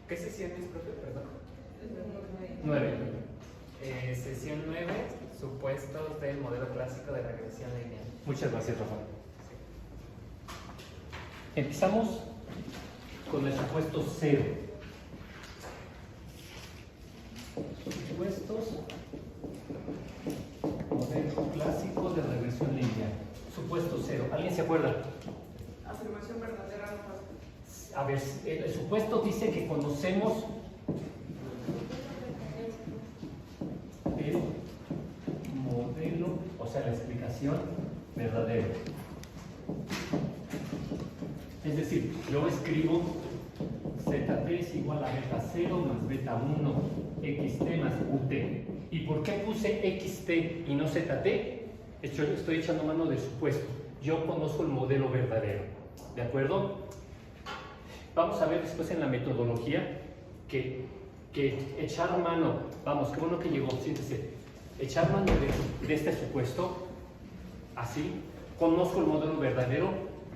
¿Qué sesión es, profe? Perdón. 9. Sesión 9, supuestos del modelo clásico de regresión lineal. Muchas gracias, Rafael. Empezamos con el supuesto 0. Supuestos modelo clásico de regresión lineal. Supuesto 0. ¿Alguien se acuerda? Afirmación verdadera no pasa. A ver, el supuesto dice que conocemos el modelo, o sea, la explicación verdadera. Es decir, yo escribo ZT es igual a beta 0 más beta 1, XT más UT. ¿Y por qué puse XT y no ZT? Estoy echando mano del supuesto. Yo conozco el modelo verdadero. ¿De acuerdo? Vamos a ver después en la metodología que echar mano, vamos, qué bueno que llegó, siéntese, echar mano de este supuesto, así, conozco el modelo verdadero,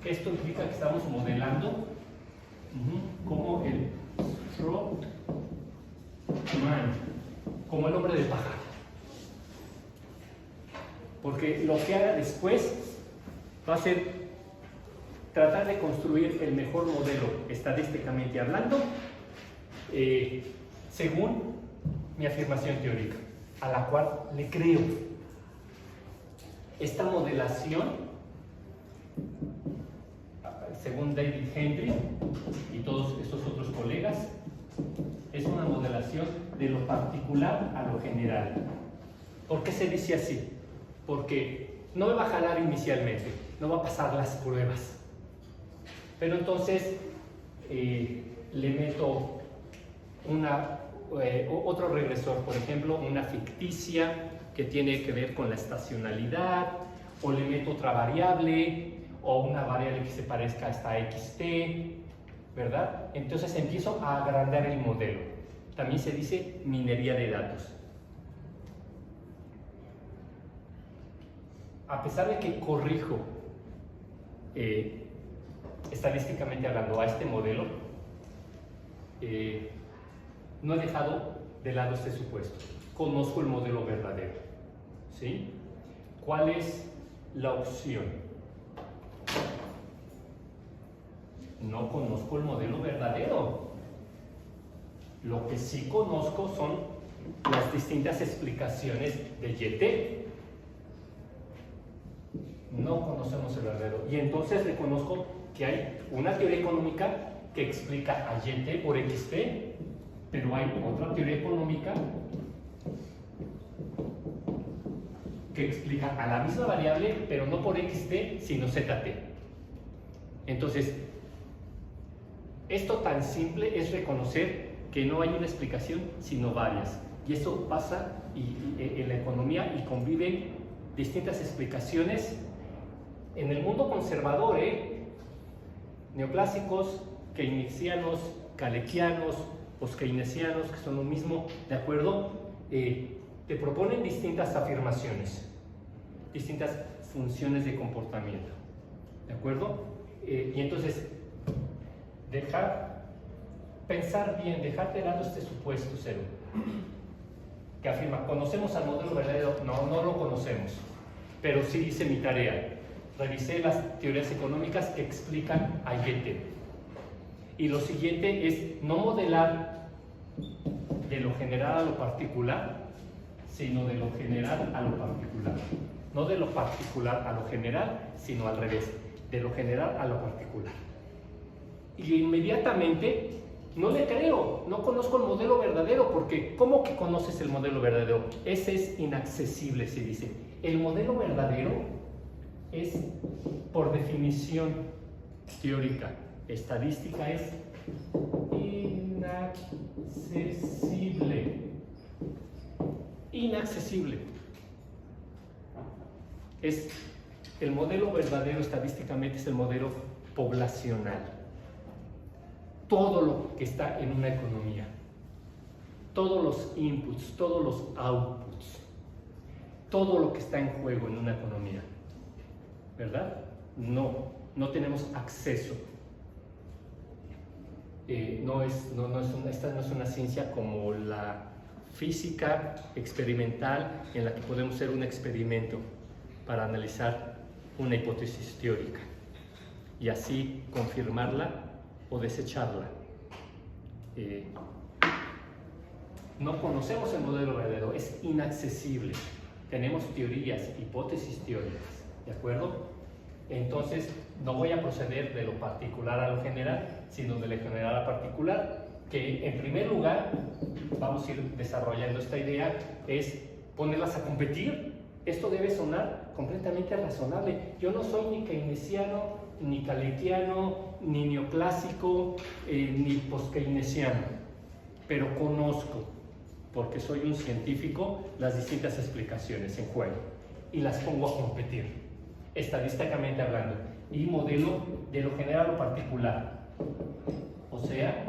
esto implica que estamos modelando como el straw man, como el hombre de paja. Porque lo que haga después va a ser tratar de construir el mejor modelo estadísticamente hablando, según mi afirmación teórica, a la cual le creo. Esta modelación, según David Henry y todos estos otros colegas, es una modelación de lo particular a lo general. ¿Por qué se dice así? Porque no me va a jalar inicialmente, no va a pasar las pruebas. Pero entonces le meto otro regresor, por ejemplo, una ficticia que tiene que ver con la estacionalidad, o le meto otra variable, o una variable que se parezca a esta XT, ¿verdad? Entonces empiezo a agrandar el modelo. También se dice minería de datos. A pesar de que corrijo estadísticamente hablando a este modelo, no he dejado de lado este supuesto. Conozco el modelo verdadero, ¿sí? ¿Cuál es la opción? No conozco el modelo verdadero. Lo que sí conozco son las distintas explicaciones de YT. No conocemos el verdadero. Y entonces reconozco que hay una teoría económica que explica a YT por XT, pero hay otra teoría económica que explica a la misma variable, pero no por XT, sino ZT. Entonces, esto tan simple es reconocer que no hay una explicación, sino varias. Y eso pasa en la economía y conviven distintas explicaciones en el mundo conservador, neoclásicos, keynesianos, calequianos, post-keynesianos, que son lo mismo, ¿de acuerdo? Te proponen distintas afirmaciones, distintas funciones de comportamiento, ¿de acuerdo? Y entonces, pensar bien, dejar de lado este supuesto 0, que afirma, ¿conocemos al modelo verdadero? No, no lo conocemos, pero sí hice mi tarea. Revisé las teorías económicas que explican a YT. Y lo siguiente es no modelar de lo general a lo particular, sino de lo general a lo particular. No de lo particular a lo general, sino al revés, de lo general a lo particular. Y inmediatamente no le creo, no conozco el modelo verdadero, porque ¿cómo que conoces el modelo verdadero? Ese es inaccesible, se dice. El modelo verdadero es, por definición teórica, estadística, es inaccesible. Inaccesible. El modelo verdadero estadísticamente es el modelo poblacional. Todo lo que está en una economía, todos los inputs, todos los outputs, todo lo que está en juego en una economía, ¿verdad? No tenemos acceso esta no es una ciencia como la física experimental, en la que podemos hacer un experimento para analizar una hipótesis teórica y así confirmarla o desecharla. No conocemos el modelo verdadero, es inaccesible. Tenemos teorías, hipótesis teóricas, ¿de acuerdo? Entonces, no voy a proceder de lo particular a lo general, sino de lo general a particular, que en primer lugar vamos a ir desarrollando esta idea, es ponerlas a competir. Esto debe sonar completamente razonable. Yo no soy ni keynesiano, ni kaletiano, ni neoclásico, ni post-keynesiano, pero conozco, porque soy un científico, las distintas explicaciones en juego y las pongo a competir, estadísticamente hablando, y modelo de lo general a lo particular. O sea,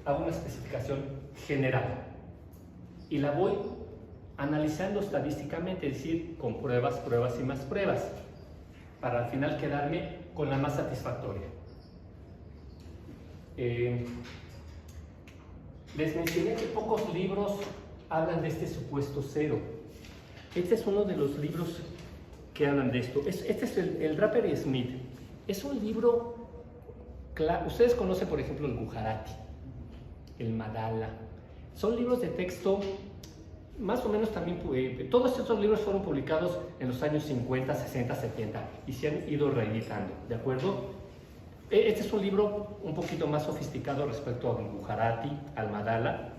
hago una especificación general y la voy analizando estadísticamente, es decir, con pruebas, pruebas y más pruebas, para al final quedarme con la más satisfactoria. Les mencioné que pocos libros hablan de este supuesto cero. Este es uno de los libros que hablan de esto. Este es el Draper y Smith. Es un libro, ustedes conocen por ejemplo el Gujarati, el Madala. Son libros de texto más o menos también, todos estos libros fueron publicados en los años 50, 60, 70 y se han ido reeditando, ¿de acuerdo? Este es un libro un poquito más sofisticado respecto al Gujarati, al Madala.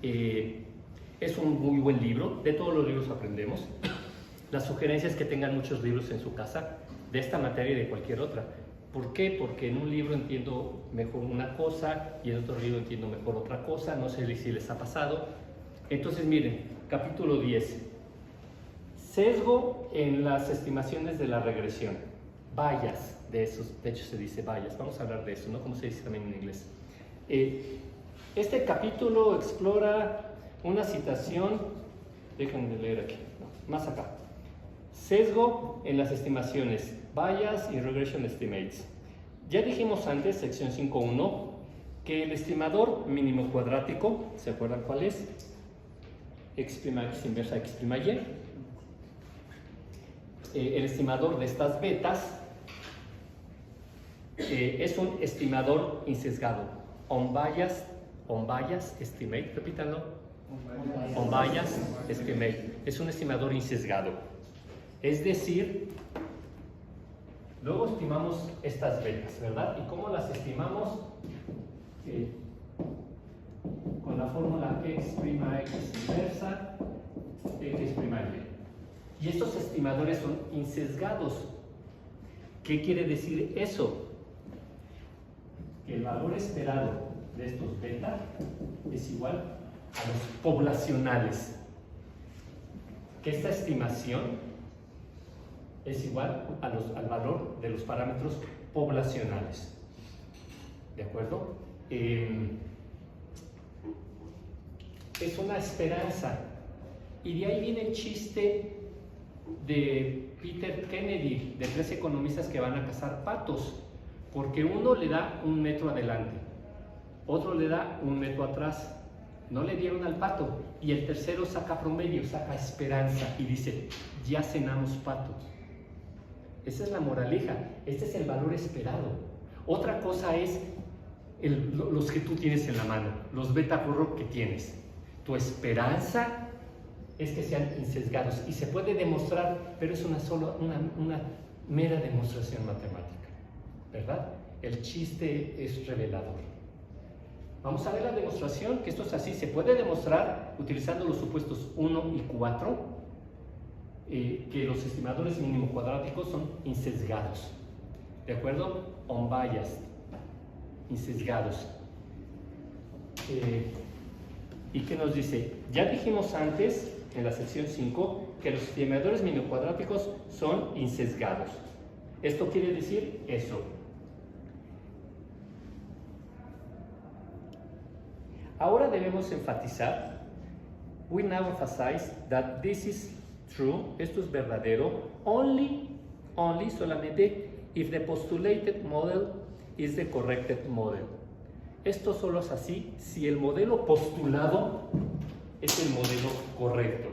Es un muy buen libro, de todos los libros aprendemos. La sugerencia es que tengan muchos libros en su casa de esta materia y de cualquier otra. ¿Por qué? Porque en un libro entiendo mejor una cosa y en otro libro entiendo mejor otra cosa, no sé si les ha pasado. Entonces miren, capítulo 10, sesgo en las estimaciones de la regresión, bias, de hecho se dice bias, vamos a hablar de eso, ¿no? Como se dice también en inglés. Este capítulo explora una citación, déjenme leer aquí, no, más acá, sesgo en las estimaciones, bias y regression estimates. Ya dijimos antes, sección 5.1, que el estimador mínimo cuadrático, ¿se acuerdan cuál es? X' inversa X' Y. El estimador de estas betas es un estimador insesgado. Unbiased estimate, repítanlo. Unbiased estimate. Es un estimador insesgado. Es decir, luego estimamos estas betas, ¿verdad? ¿Y cómo las estimamos? Con la fórmula X' inversa X'. Y estos estimadores son insesgados. ¿Qué quiere decir eso? Que el valor esperado de estos beta es igual a los poblacionales. Que esta estimación es igual al valor de los parámetros poblacionales. ¿De acuerdo? Es una esperanza. Y de ahí viene el chiste de Peter Kennedy, de 3 economistas que van a cazar patos, porque uno le da 1 metro adelante, otro le da 1 metro atrás, no le dieron al pato, y el tercero saca promedio, saca esperanza y dice, ya cenamos pato. Esa es la moraleja, este es el valor esperado. Otra cosa es los que tú tienes en la mano, los beta curro que tienes. Tu esperanza es que sean insesgados y se puede demostrar, pero es una mera demostración matemática, ¿verdad? El chiste es revelador. Vamos a ver la demostración, que esto es así, se puede demostrar utilizando los supuestos 1 y 4, que los estimadores mínimo cuadráticos son insesgados, ¿de acuerdo? Unbiased, insesgados. ¿Y qué nos dice? Ya dijimos antes, en la sección 5, que los estimadores mínimo cuadráticos son insesgados. Esto quiere decir eso. Ahora debemos enfatizar, we now emphasize that this is true, esto es verdadero, only, solamente, if the postulated model is the corrected model. Esto solo es así si el modelo postulado es el modelo correcto.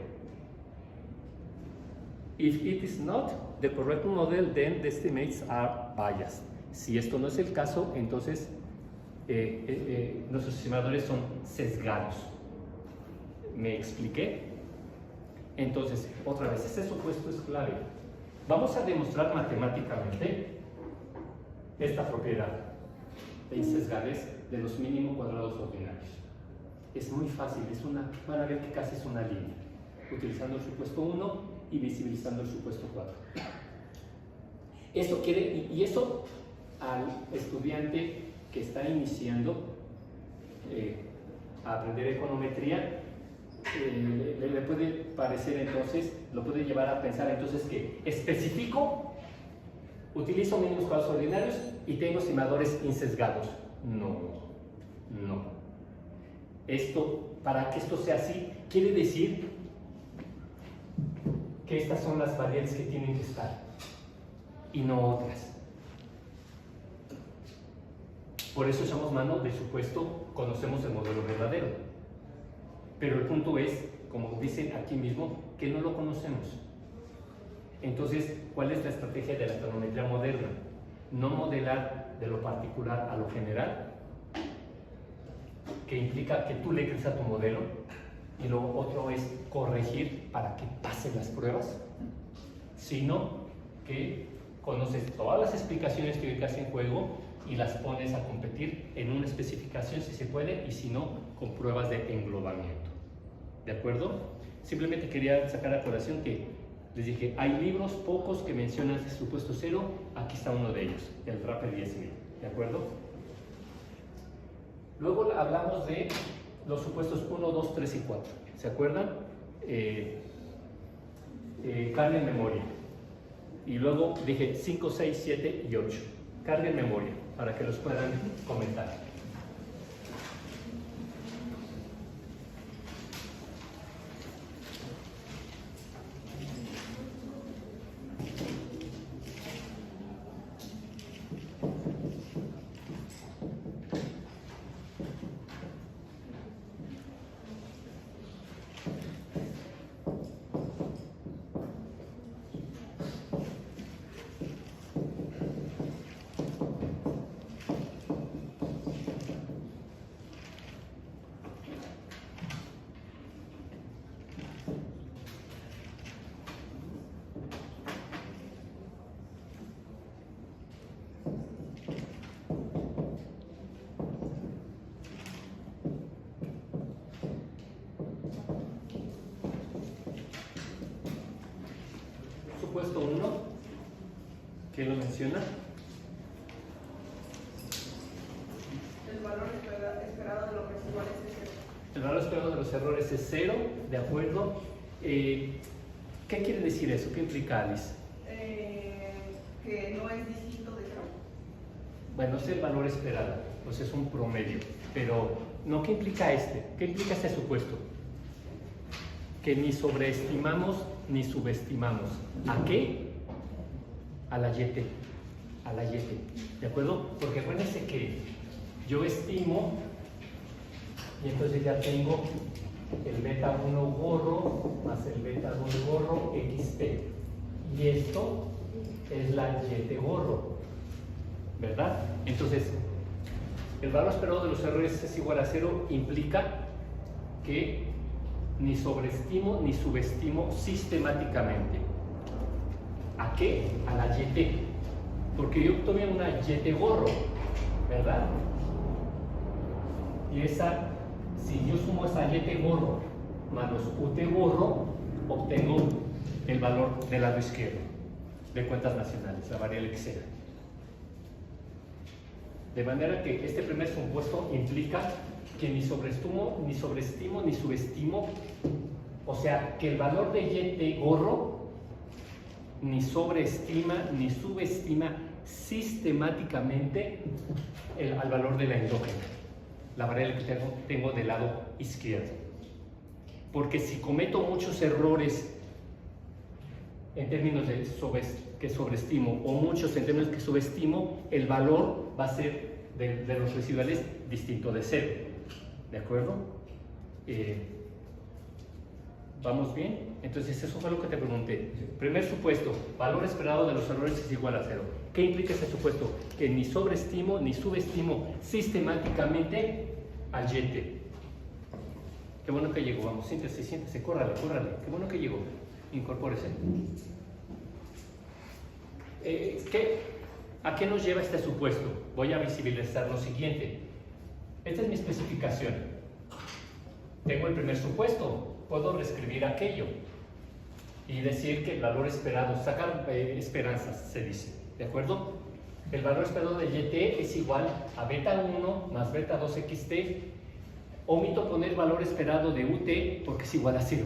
If it is not the correct model, then the estimates are biased. Si esto no es el caso, entonces nuestros estimadores son sesgados. ¿Me expliqué? Entonces, otra vez, ese supuesto es clave. Vamos a demostrar matemáticamente esta propiedad de insesgadez de los mínimos cuadrados ordinarios. Es muy fácil, van a ver que casi es una línea, utilizando el supuesto 1 y visibilizando el supuesto 4. Eso quiere, y eso al estudiante que está iniciando a aprender econometría, le puede parecer entonces, lo puede llevar a pensar entonces que especifico, utilizo mínimos cuadrados ordinarios y tengo estimadores insesgados. No. Para que esto sea así, quiere decir que estas son las variables que tienen que estar y no otras. Por eso echamos mano del supuesto, conocemos el modelo verdadero. Pero el punto es, como dicen aquí mismo, que no lo conocemos. Entonces, ¿cuál es la estrategia de la econometría moderna? No modelar de lo particular a lo general, que implica que tú le crees a tu modelo, y lo otro es corregir para que pasen las pruebas, sino que conoces todas las explicaciones teóricas en juego y las pones a competir en una especificación si se puede, y si no, con pruebas de englobamiento. ¿De acuerdo? Simplemente quería sacar a colación que les dije, hay libros pocos que mencionan el supuesto cero, aquí está uno de ellos, el Draper 10.000. ¿De acuerdo? Luego hablamos de los supuestos 1, 2, 3 y 4. ¿Se acuerdan? Carga en memoria. Y luego dije 5, 6, 7 y 8. Carga en memoria, para que los puedan comentar. Supuesto 1, ¿quién lo menciona? El valor esperado de los residuales es cero. El valor esperado de los errores es 0, ¿de acuerdo? ¿Qué quiere decir eso? ¿Qué implica, Alice? Que no es distinto de 0. Bueno, es el valor esperado, pues es un promedio, pero no, ¿qué implica este? ¿Qué implica este supuesto? Que ni sobreestimamos ni subestimamos. ¿A qué? A la YT. A la YT. ¿De acuerdo? Porque acuérdense que yo estimo y entonces ya tengo el beta 1 gorro más el beta 2 gorro XT. Y esto es la YT gorro. ¿Verdad? Entonces, el valor esperado de los errores es igual a 0 implica que ni sobreestimo ni subestimo sistemáticamente. ¿A qué? A la YT. Porque yo tomé una YT gorro, ¿verdad? Y esa, si yo sumo esa YT gorro más los UT gorro, obtengo el valor del lado izquierdo de cuentas nacionales, la variable que sea. De manera que este primer supuesto implica que ni sobreestimo, ni subestimo, o sea, que el valor de YT gorro ni sobreestima ni subestima sistemáticamente al valor de la endógena, la variable que tengo del lado izquierdo. Porque si cometo muchos errores en términos de que sobreestimo, o muchos en términos que subestimo, el valor va a ser de los residuales distinto de 0. ¿De acuerdo? ¿Vamos bien? Entonces eso fue lo que te pregunté. Primer supuesto, valor esperado de los errores es igual a 0. ¿Qué implica ese supuesto? Que ni sobreestimo ni subestimo sistemáticamente al YT. Qué bueno que llegó, vamos, siéntese, córrale. Qué bueno que llegó, incorpórese. ¿A qué nos lleva este supuesto? Voy a visibilizar lo siguiente. Esta es mi especificación. Tengo el primer supuesto, puedo reescribir aquello y decir que el valor esperado, sacar esperanzas, se dice, ¿de acuerdo? El valor esperado de YT es igual a beta 1 más beta 2 XT. Omito poner valor esperado de UT porque es igual a 0,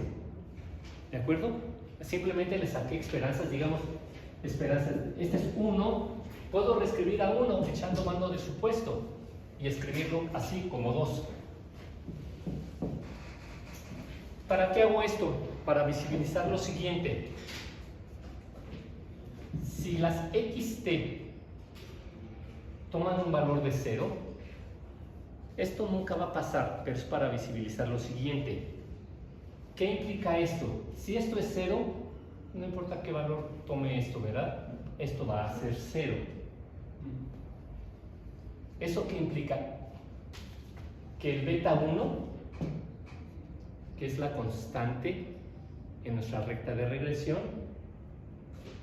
¿de acuerdo? Simplemente le saqué esperanzas, digamos, esperanzas, este es 1, puedo reescribir a 1 echando mano de supuesto y escribirlo así como 2. ¿Para qué hago esto? Para visibilizar lo siguiente. Si las XT toman un valor de 0, esto nunca va a pasar, pero es para visibilizar lo siguiente. ¿Qué implica esto? Si esto es 0, no importa qué valor tome esto, ¿verdad? Esto va a ser 0. ¿Eso qué implica? Que el beta 1, que es la constante en nuestra recta de regresión,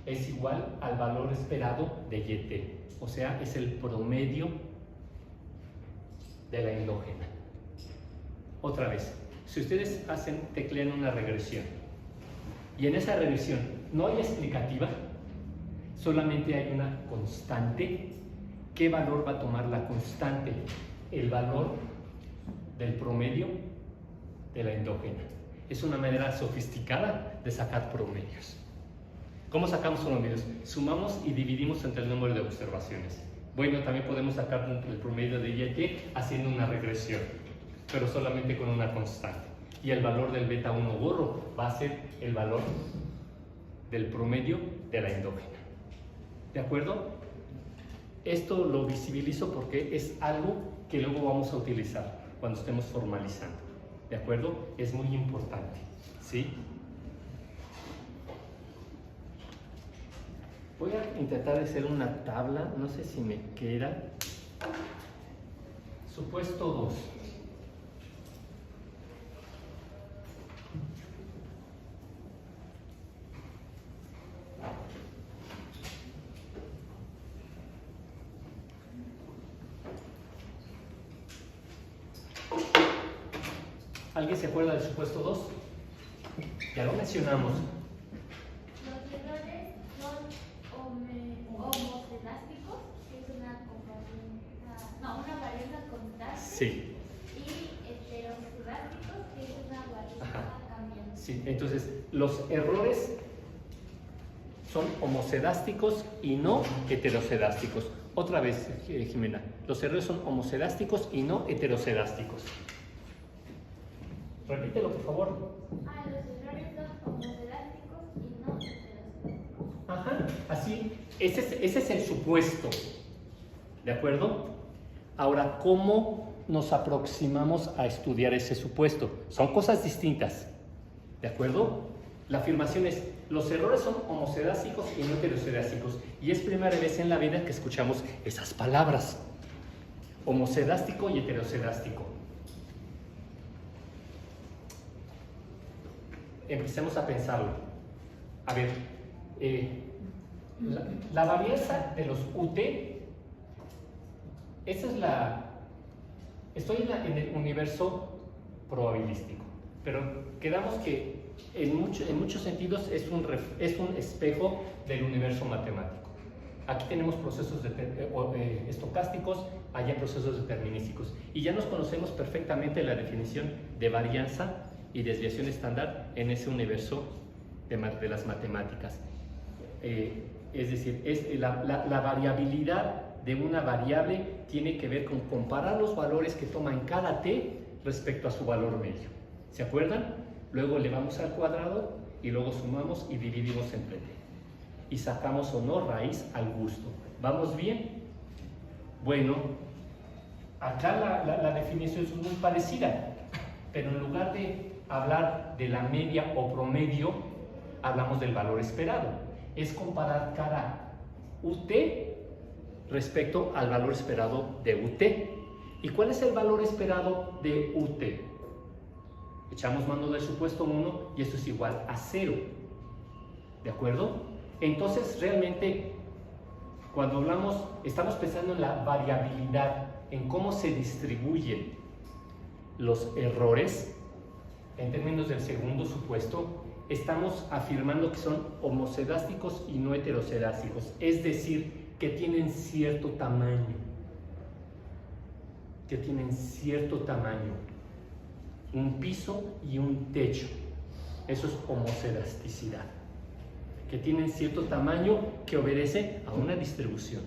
es igual al valor esperado de YT. O sea, es el promedio de la endógena. Otra vez, si ustedes teclean una regresión y en esa regresión no hay explicativa, solamente hay una constante, ¿qué valor va a tomar la constante? El valor del promedio de la endógena. Es una manera sofisticada de sacar promedios. ¿Cómo sacamos promedios? Sumamos y dividimos entre el número de observaciones. Bueno, también podemos sacar el promedio de YT haciendo una regresión, pero solamente con una constante. Y el valor del beta 1 gorro va a ser el valor del promedio de la endógena. ¿De acuerdo? Esto lo visibilizo porque es algo que luego vamos a utilizar cuando estemos formalizando. ¿De acuerdo? Es muy importante. ¿Sí? Voy a intentar hacer una tabla, no sé si me queda. Supuesto 2. ¿Alguien se acuerda del supuesto 2? Ya lo mencionamos. Los errores son homocelásticos, que es una varianza constante. Sí. Y heterocelásticos, que es una varianza cambiante. Sí, entonces los errores son homocedásticos y no heterocedásticos. Otra vez, Jimena, los errores son homocedásticos y no heterocedásticos. Repítelo, por favor. Los errores son homocelásticos y no heterocedásticos. Ajá, así, ese es el supuesto, ¿de acuerdo? Ahora, ¿cómo nos aproximamos a estudiar ese supuesto? Son cosas distintas, ¿de acuerdo? La afirmación es, los errores son homocedásticos y no heterocedásticos, y es primera vez en la vida que escuchamos esas palabras, homocedástico y heterocedástico. Empecemos a pensarlo. A ver, la varianza de los UT, esa es estoy en el universo probabilístico, pero quedamos que en muchos sentidos es un espejo del universo matemático. Aquí tenemos procesos estocásticos, allá procesos determinísticos, y ya nos conocemos perfectamente la definición de varianza y desviación estándar en ese universo de las matemáticas. Es decir, la variabilidad de una variable tiene que ver con comparar los valores que toma en cada t respecto a su valor medio. ¿Se acuerdan? Luego elevamos al cuadrado y luego sumamos y dividimos entre t. Y sacamos o no raíz al gusto. ¿Vamos bien? Bueno, acá la definición es muy parecida, pero en lugar de hablar de la media o promedio, hablamos del valor esperado. Es comparar cada UT respecto al valor esperado de UT. ¿Y cuál es el valor esperado de UT? Echamos mano del supuesto 1 y esto es igual a 0. ¿De acuerdo? Entonces, realmente, cuando hablamos, estamos pensando en la variabilidad, en cómo se distribuyen los errores. En términos del segundo supuesto, estamos afirmando que son homocedásticos y no heterocedásticos, es decir, que tienen cierto tamaño. Que tienen cierto tamaño. Un piso y un techo. Eso es homocedasticidad. Que tienen cierto tamaño que obedece a una distribución.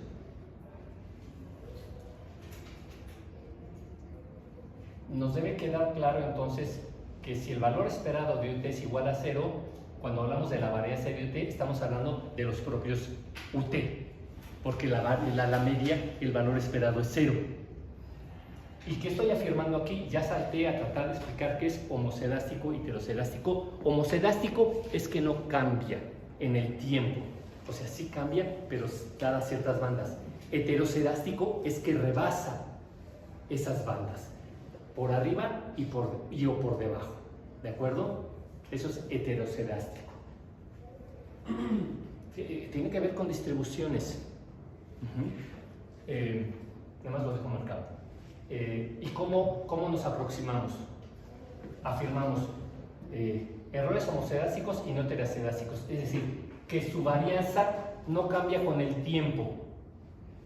Nos debe quedar claro entonces que si el valor esperado de UT es igual a 0, cuando hablamos de la varianza de UT, estamos hablando de los propios UT, porque la media, el valor esperado es 0. ¿Y qué estoy afirmando aquí? Ya salté a tratar de explicar qué es homocedástico y heterocedástico. Homocedástico es que no cambia en el tiempo, o sea, sí cambia, pero cada ciertas bandas. Heterocedástico es que rebasa esas bandas, por arriba y por debajo, ¿de acuerdo? Eso es heterocedástico. Tiene que ver con distribuciones. Nada más lo dejo marcado. ¿Y cómo nos aproximamos? Afirmamos errores homocedásticos y no heterocedásticos, es decir, que su varianza no cambia con el tiempo.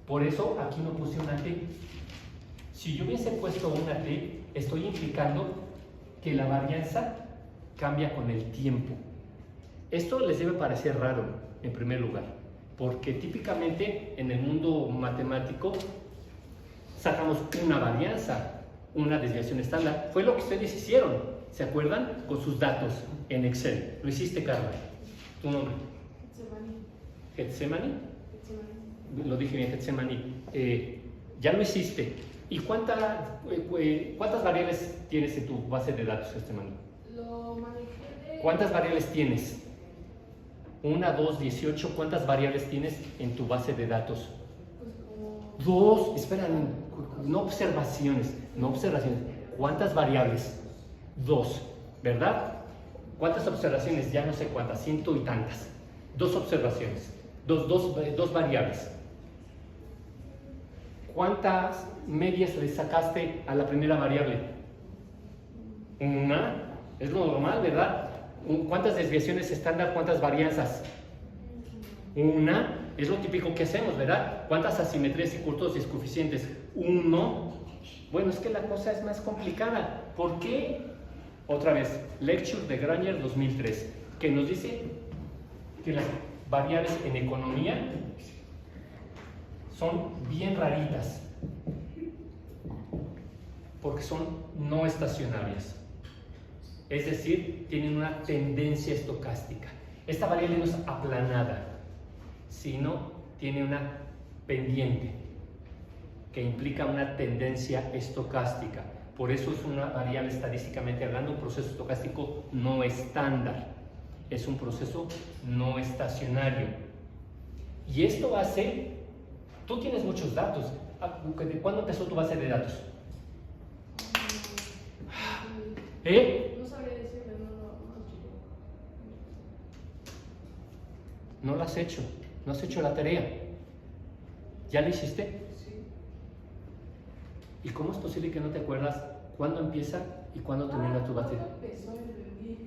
Por eso aquí no puse una T. Si yo hubiese puesto una T, estoy implicando que la varianza cambia con el tiempo. Esto les debe parecer raro, en primer lugar, porque típicamente en el mundo matemático sacamos una varianza, una desviación estándar. Fue lo que ustedes hicieron, ¿se acuerdan? Con sus datos en Excel. ¿Lo hiciste, Carla? ¿Tu nombre? Getsemani. Lo dije bien, Getsemani. Ya lo hiciste. ¿Y cuántas variables tienes en tu base de datos, Getsemani? Lo manejé de... ¿Cuántas variables tienes? 1, 2, 18. ¿Cuántas variables tienes en tu base de datos? Pues como... 2. Espera, no observaciones. ¿Cuántas variables? 2, ¿verdad? ¿Cuántas observaciones? Ya no sé cuántas, 100 y tantas. 2 observaciones, dos variables. ¿Cuántas medias le sacaste a la primera variable? 1, es lo normal, ¿verdad? ¿Cuántas desviaciones estándar? ¿Cuántas varianzas? 1, es lo típico que hacemos, ¿verdad? ¿Cuántas asimetrías y curtosis coeficientes? 1. Bueno, es que la cosa es más complicada. ¿Por qué? Otra vez, Lecture de Granger 2003, que nos dice que las variables en economía son bien raritas, porque son no estacionarias. Es decir, tienen una tendencia estocástica. Esta variable no es aplanada, sino tiene una pendiente que implica una tendencia estocástica. Por eso es una variable estadísticamente hablando, un proceso estocástico no estándar. Es un proceso no estacionario. Y esto hace... Tú tienes muchos datos. ¿De cuándo empezó tu base de datos? No sabría decirle, No lo has hecho. No has hecho la tarea. ¿Ya la hiciste? Sí. ¿Y cómo es posible que no te acuerdas cuándo empieza y cuándo termina tu base? ¿Cuánto pesó el bebé?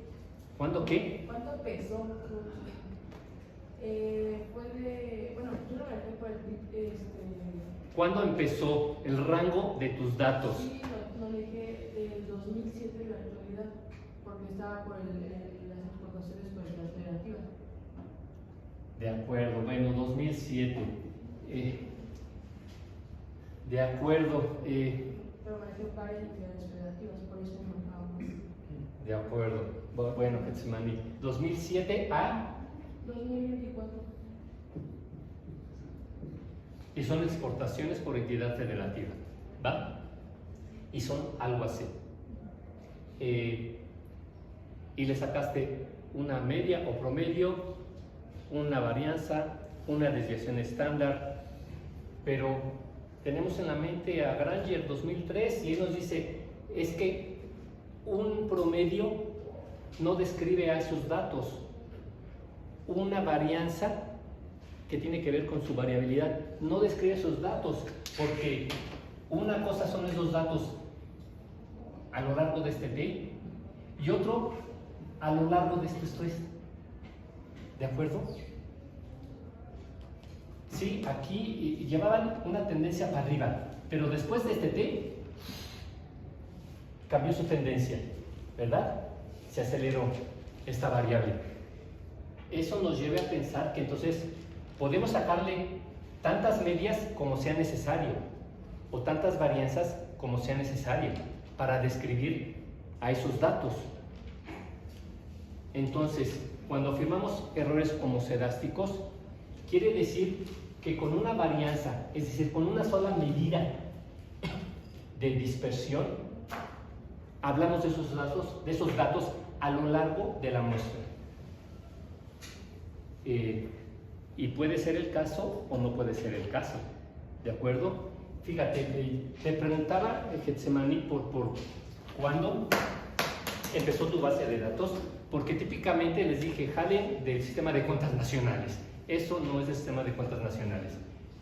¿Cuándo qué? ¿Cuánto pesó? Fue de... Bueno, yo lo marqué por el... ¿Cuándo empezó el rango de tus datos? Sí, lo dejé del 2007 en la actualidad, porque estaba por las exportaciones por las negativas. De acuerdo, bueno, 2007. De acuerdo. Pero manejé varias entidades federativas, por eso me marcaba más. De acuerdo. Bueno, Getsemani, 2007 a... 2024. Y son exportaciones por entidad federativa, ¿va? Y son algo así. Y le sacaste una media o promedio, una varianza, una desviación estándar, pero tenemos en la mente a Granger 2003 y él nos dice, es que un promedio no describe a esos datos, una varianza que tiene que ver con su variabilidad no describe esos datos, porque una cosa son esos datos a lo largo de este T y otro a lo largo de esto es. ¿De acuerdo? Sí, aquí llevaban una tendencia para arriba, pero después de este T cambió su tendencia, ¿verdad? Se aceleró esta variable. Eso nos lleva a pensar que entonces podemos sacarle tantas medias como sea necesario o tantas varianzas como sea necesario para describir a esos datos. Entonces, cuando afirmamos errores homocedásticos, quiere decir que con una varianza, es decir, con una sola medida de dispersión, hablamos de esos datos a lo largo de la muestra. Y puede ser el caso o no puede ser el caso, ¿de acuerdo? Fíjate, te preguntaba Getsemani por cuándo empezó tu base de datos, porque típicamente les dije, jalen del sistema de cuentas nacionales. Eso no es el sistema de cuentas nacionales.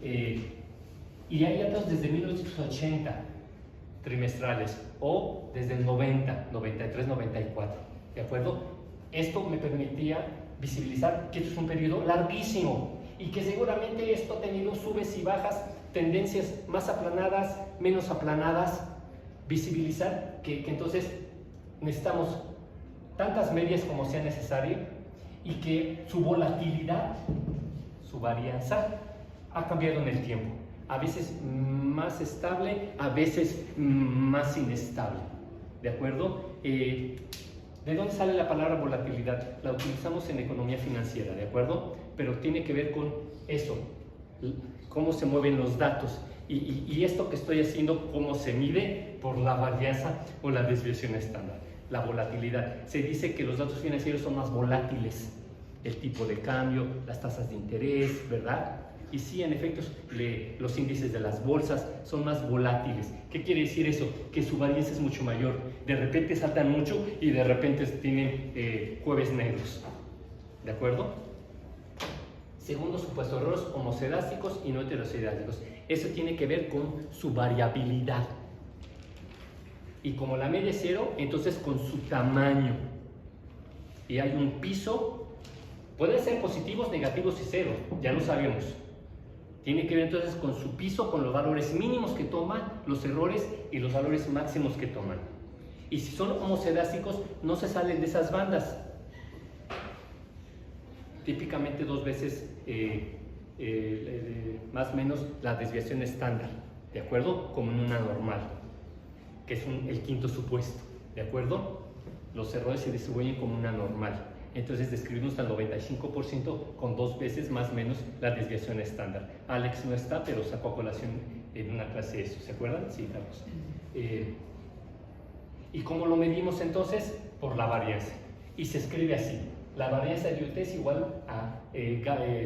Y hay datos desde 1980 trimestrales o desde el 90, 93, 94, ¿de acuerdo? Esto me permitía visibilizar que esto es un periodo larguísimo y que seguramente esto ha tenido subes y bajas, tendencias más aplanadas, menos aplanadas, visibilizar que entonces necesitamos tantas medias como sea necesario y que su volatilidad, su varianza ha cambiado en el tiempo, a veces más estable, a veces más inestable, ¿de acuerdo? ¿De dónde sale la palabra volatilidad? La utilizamos en economía financiera, ¿de acuerdo? Pero tiene que ver con eso, cómo se mueven los datos y esto que estoy haciendo, cómo se mide por la varianza o la desviación estándar. La volatilidad. Se dice que los datos financieros son más volátiles, el tipo de cambio, las tasas de interés, ¿verdad? Y sí, en efecto, los índices de las bolsas son más volátiles. ¿Qué quiere decir eso? Que su varianza es mucho mayor. De repente saltan mucho y de repente tienen jueves negros. ¿De acuerdo? Segundo supuesto, errores homocedásticos y no heterocedásticos. Eso tiene que ver con su variabilidad. Y como la media es cero, entonces con su tamaño. Y hay un piso, pueden ser positivos, negativos y cero, ya lo sabemos. Tiene que ver entonces con su piso, con los valores mínimos que toman, los errores y los valores máximos que toman. Y si son homocedásticos, no se salen de esas bandas. Típicamente 2 veces más o menos la desviación estándar, ¿de acuerdo? Como en una normal, que es el quinto supuesto, ¿de acuerdo? Los errores se distribuyen como una normal. Entonces describimos al 95% con 2 veces más o menos la desviación estándar. Alex no está, pero sacó a colación en una clase eso, ¿se acuerdan? Sí, Carlos. ¿Y cómo lo medimos entonces? Por la varianza. Y se escribe así: la varianza de UT es igual a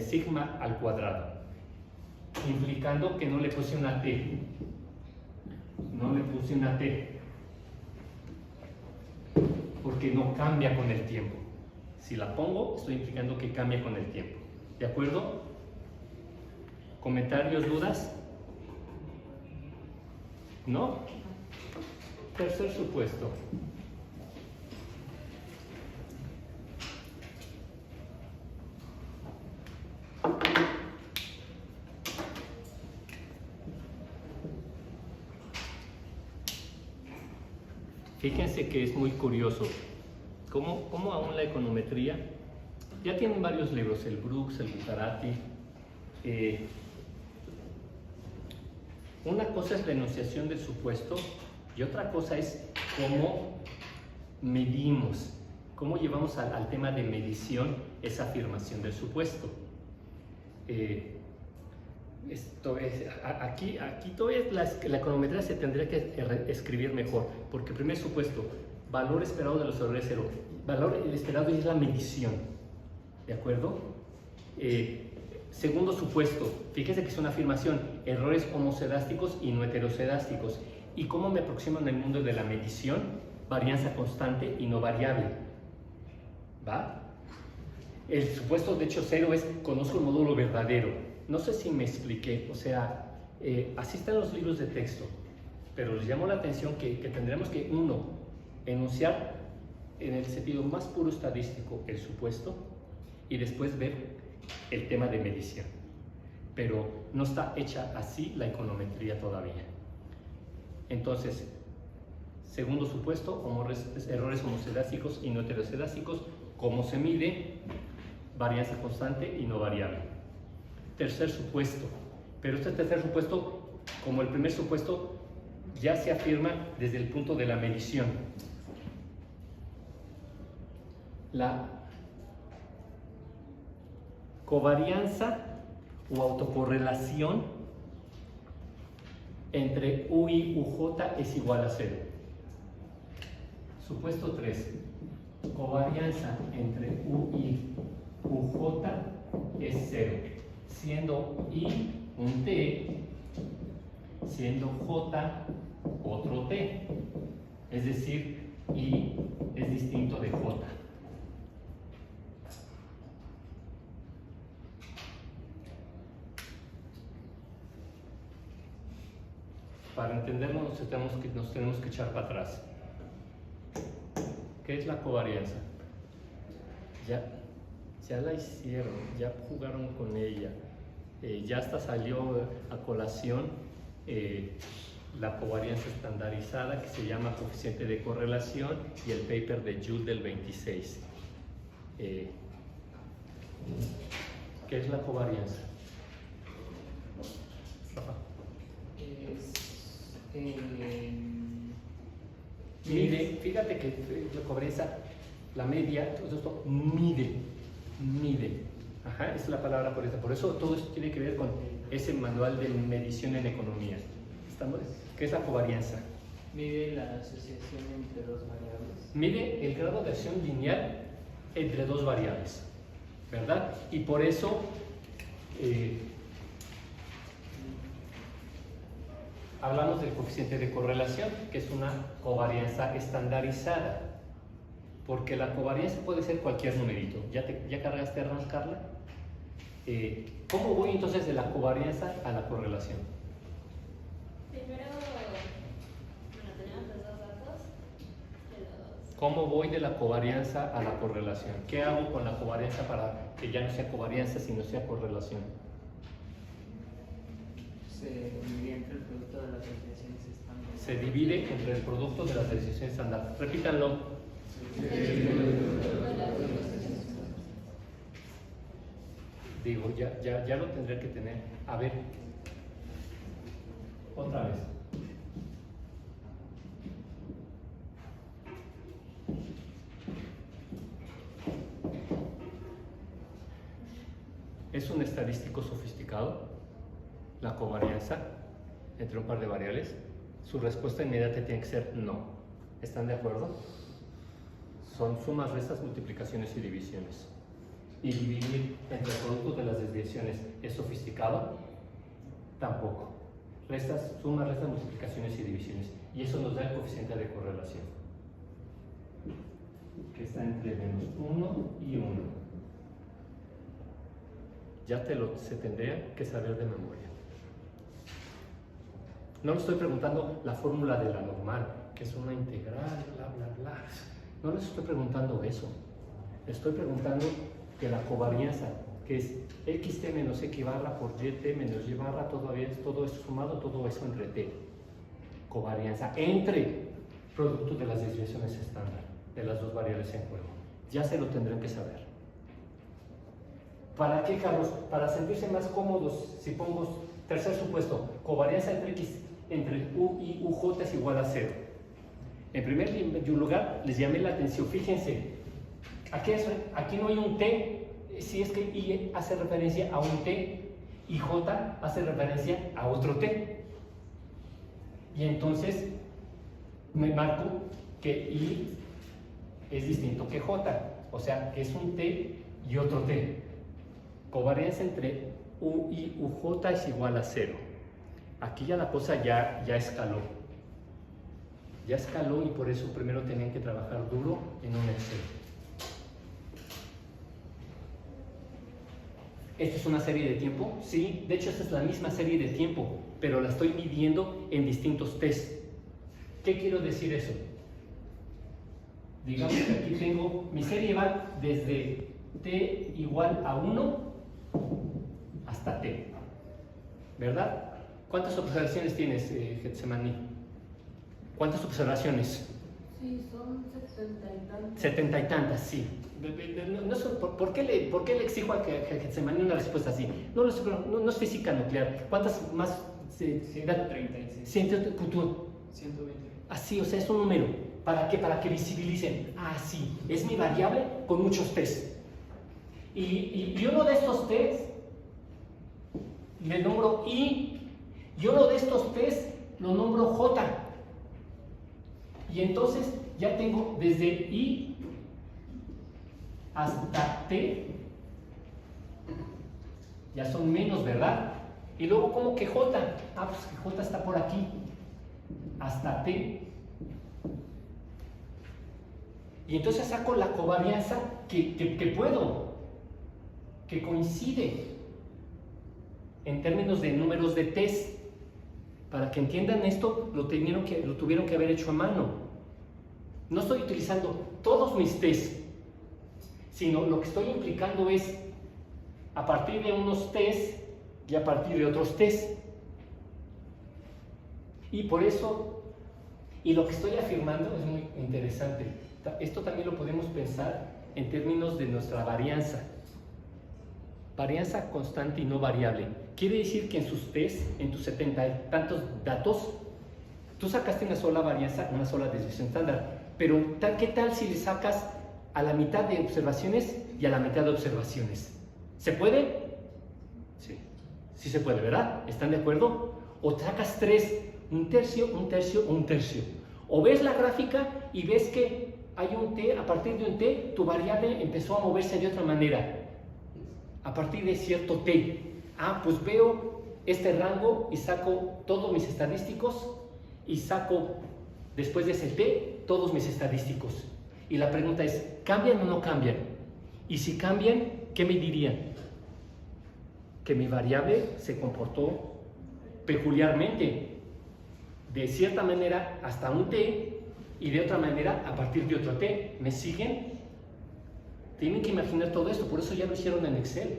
sigma al cuadrado, implicando que no le puse una T. No le puse una T, porque no cambia con el tiempo. Si la pongo, estoy implicando que cambia con el tiempo. ¿De acuerdo? ¿Comentarios, dudas? ¿No? Tercer supuesto. Fíjense que es muy curioso cómo aún la econometría, ya tienen varios libros, el Brooks, el Butarati. Una cosa es la enunciación del supuesto y otra cosa es cómo medimos, ¿Cómo llevamos al tema de medición esa afirmación del supuesto? Aquí todavía la econometría se tendría que escribir mejor, porque primer supuesto, valor esperado de los errores cero. Valor esperado es la medición, ¿de acuerdo? Segundo supuesto, fíjese que es una afirmación, errores homocedásticos y no heterocedásticos. ¿Y cómo me aproximo en el mundo de la medición? Varianza constante y no variable. ¿Va? El supuesto de hecho cero es, conozco el módulo verdadero. No sé si me expliqué, o sea, así están los libros de texto, pero les llamo la atención que tendremos que, uno, enunciar en el sentido más puro estadístico el supuesto y después ver el tema de medición. Pero no está hecha así la econometría todavía. Entonces, segundo supuesto, errores homocedásticos y no heterocedásticos. ¿Cómo se mide? Varianza constante y no variable. Tercer supuesto, pero este tercer supuesto, como el primer supuesto, ya se afirma desde el punto de la medición. La covarianza o autocorrelación entre U y UJ es igual a 0. Supuesto 3. Covarianza entre U y UJ es 0, siendo I un T, siendo J otro T. Es decir, I es distinto de J. Para entenderlo nos tenemos que echar para atrás. ¿Qué es la covarianza? Ya la hicieron, ya jugaron con ella, ya hasta salió a colación la covarianza estandarizada que se llama coeficiente de correlación y el paper de Joule del 26. ¿Qué es la covarianza? Rafa. Mide, fíjate que la covarianza, la media, todo esto mide. Ajá, esa es la palabra correcta. Por eso todo esto tiene que ver con ese manual de medición en economía. ¿Qué es la covarianza? Mide la asociación entre dos variables. Mide el grado de acción lineal entre dos variables, ¿verdad? Y por eso hablamos del coeficiente de correlación, que es una covarianza estandarizada, porque la covarianza puede ser cualquier numerito. ¿Ya cargaste a arrancarla? ¿Cómo voy entonces de la covarianza a la correlación? Primero, bueno, tenemos los dos datos. ¿Cómo voy de la covarianza a la correlación? ¿Qué hago con la covarianza para que ya no sea covarianza, sino sea correlación? Se divide entre el producto de las desviaciones estándar. Se divide entre el producto de las desviaciones estándar. Repítanlo. Digo, ya lo tendré que tener. A ver. Otra vez. ¿Es un estadístico sofisticado la covarianza entre un par de variables? Su respuesta inmediata tiene que ser no. ¿Están de acuerdo? Son sumas, restas, multiplicaciones y divisiones. ¿Y dividir entre productos de las desviaciones es sofisticado? Tampoco. Sumas, restas, multiplicaciones y divisiones. Y eso nos da el coeficiente de correlación, que está entre menos 1 y 1. Ya se tendría que saber de memoria. No le estoy preguntando la fórmula de la normal, que es una integral, bla, bla, bla. No les estoy preguntando eso. Les estoy preguntando que la covarianza, que es xt menos x barra por yt menos y barra, todo eso sumado, todo eso entre t. Covarianza entre productos de las desviaciones estándar, de las dos variables en juego. Ya se lo tendrán que saber. ¿Para qué, Carlos? Para sentirse más cómodos, si pongo tercer supuesto, covarianza entre U y UJ es igual a 0. En primer lugar, les llamé la atención, fíjense, Aquí no hay un T, si es que I hace referencia a un T y J hace referencia a otro T. Y entonces me marco que I es distinto que J, o sea que es un T y otro T. Covarianza entre U y UJ es igual a 0. Aquí ya la cosa ya escaló. Ya escaló y por eso primero tenían que trabajar duro en un Excel. ¿Esta es una serie de tiempo? Sí, de hecho esta es la misma serie de tiempo, pero la estoy midiendo en distintos test. ¿Qué quiero decir eso? Digamos que aquí tengo, mi serie va desde t igual a 1 hasta t, ¿verdad? ¿Cuántas observaciones tienes, Getsemaní? ¿Cuántas observaciones? Sí, son 70 y tantos. 70 y tantas, sí. No sé, ¿por qué le exijo a Getsemaní una respuesta así? No es física nuclear. ¿Cuántas más? 136. 120. Así, o sea, es un número. ¿Para qué? Para que visibilicen. Ah, sí, es mi variable con muchos test. Y uno de estos test le nombro I, y uno de estos test lo nombro J. Y entonces ya tengo desde I hasta T, ya son menos, ¿verdad? Y luego, ¿cómo que J? Ah, pues que J está por aquí, hasta T. Y entonces saco la covarianza que puedo, que coincide en términos de números de test. Para que entiendan esto, lo tuvieron que haber hecho a mano. No estoy utilizando todos mis tests, sino lo que estoy implicando es a partir de unos tests y a partir de otros tests. Y por eso, y lo que estoy afirmando es muy interesante. Esto también lo podemos pensar en términos de nuestra varianza. Varianza constante y no variable. Quiere decir que en sus tests, en tus 70 y tantos datos, tú sacaste una sola varianza, una sola desviación estándar. Pero, ¿qué tal si le sacas a la mitad de observaciones y a la mitad de observaciones? ¿Se puede? Sí, sí se puede, ¿verdad? ¿Están de acuerdo? O te sacas 3, un tercio, un tercio, un tercio. O ves la gráfica y ves que hay un T, a partir de un T, tu variable empezó a moverse de otra manera. A partir de cierto T. Ah, pues veo este rango y saco todos mis estadísticos y saco después de ese T todos mis estadísticos. Y la pregunta es, ¿cambian o no cambian? Y si cambian, ¿qué me dirían? Que mi variable se comportó peculiarmente, de cierta manera hasta un T y de otra manera a partir de otro T. ¿Me siguen? Tienen que imaginar todo esto, por eso ya lo hicieron en Excel.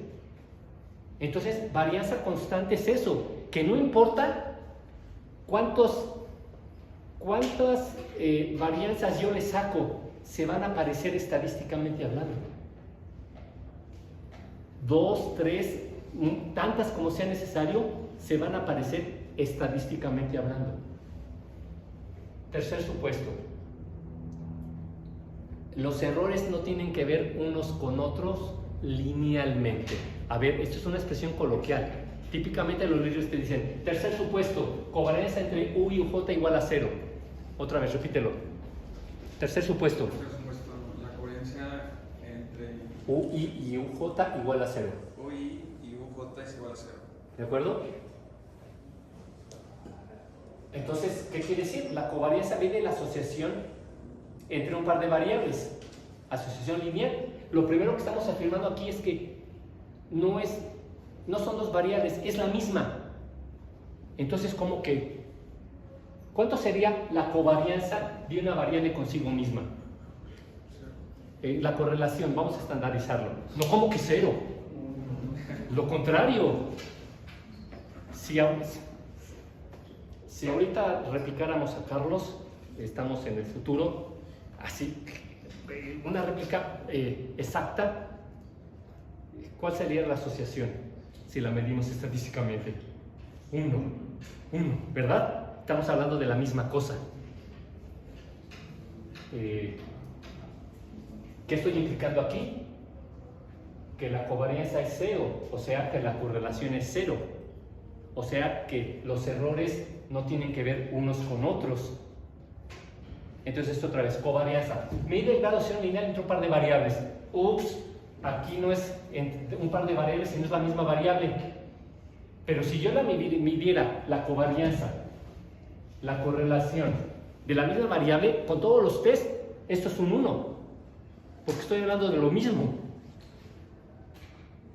Entonces, varianza constante es eso, que no importa cuántas varianzas yo le saco, se van a aparecer estadísticamente hablando. 2, 3, tantas como sea necesario, se van a aparecer estadísticamente hablando. Tercer supuesto. Los errores no tienen que ver unos con otros linealmente. A ver, esto es una expresión coloquial. Típicamente los libros te dicen, tercer supuesto, covarianza entre U y UJ igual a 0. Otra vez, repítelo. Tercer supuesto. Tercer supuesto, la covarianza entre UI y UJ igual a 0. UI y UJ es igual a 0. ¿De acuerdo? Entonces, ¿qué quiere decir? La covarianza viene de la asociación entre un par de variables. Asociación lineal. Lo primero que estamos afirmando aquí es que no son dos variables, es la misma. Entonces, ¿cómo que? ¿Cuánto sería la covarianza de una variable consigo misma? La correlación, vamos a estandarizarlo. No, ¿cómo que 0? Lo contrario. Si ahorita replicáramos a Carlos, estamos en el futuro, así, una réplica exacta, ¿cuál sería la asociación si la medimos estadísticamente? 1, ¿verdad? Estamos hablando de la misma cosa. ¿Qué estoy implicando aquí? Que la covarianza es 0, o sea que la correlación es 0. O sea que los errores no tienen que ver unos con otros. Entonces esto otra vez, covarianza. Mide el grado de cero lineal entre un par de variables. Ups, aquí no es un par de variables, sino es la misma variable. Pero si yo midiera la covarianza, la correlación de la misma variable, con todos los test, esto es un 1. Porque estoy hablando de lo mismo.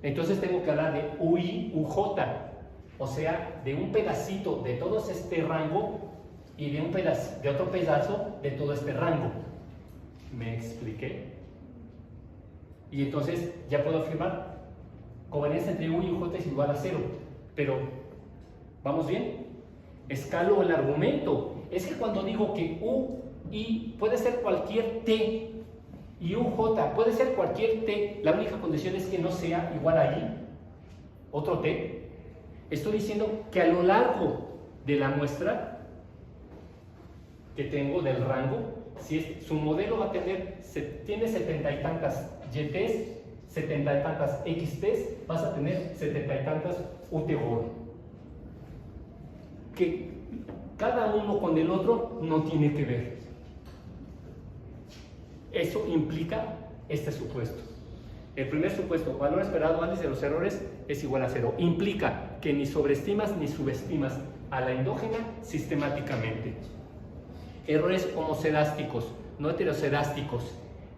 Entonces tengo que hablar de UI, UJ. O sea, de un pedacito de todo este rango y de otro pedazo de todo este rango. ¿Me expliqué? Y entonces ya puedo afirmar covarianza entre U y UJ es igual a 0. Pero, ¿vamos bien? Escalo el argumento. Es que cuando digo que U y puede ser cualquier T y UJ puede ser cualquier T, la única condición es que no sea igual a I, otro T. Estoy diciendo que a lo largo de la muestra que tengo del rango, si su modelo va a tener, tiene 70 y tantas YTs, 70 y tantas XTs, vas a tener 70 y tantas UTGOR. Que cada uno con el otro no tiene que ver. Eso implica este supuesto. El primer supuesto, valor esperado antes de los errores es igual a 0. Implica que ni sobreestimas ni subestimas a la endógena sistemáticamente. Errores homocedásticos, no heterocedásticos,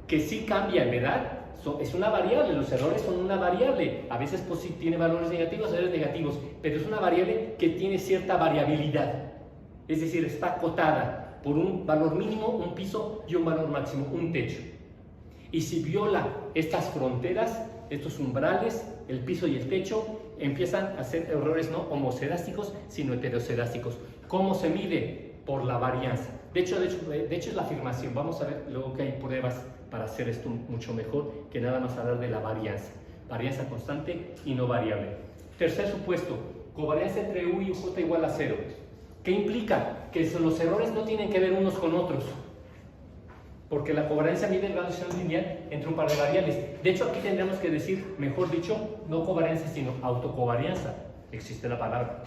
que sí cambian, ¿verdad? Es una variable, los errores son una variable. A veces tiene valores negativos, a veces negativos, pero es una variable que tiene cierta variabilidad. Es decir, está acotada por un valor mínimo, un piso y un valor máximo, un techo. Y si viola estas fronteras, estos umbrales, el piso y el techo, empiezan a ser errores no homocedásticos, sino heterocedásticos. ¿Cómo se mide? Por la varianza. De hecho es la afirmación. Vamos a ver luego que hay pruebas para hacer esto mucho mejor que nada más hablar de la varianza. Varianza constante y no variable. Tercer supuesto, covarianza entre U y UJ igual a 0. ¿Qué implica? Que los errores no tienen que ver unos con otros. Porque la covarianza mide el grado de cero lineal entre un par de variables. De hecho, aquí tendríamos que decir, mejor dicho, no covarianza, sino autocovarianza. Existe la palabra.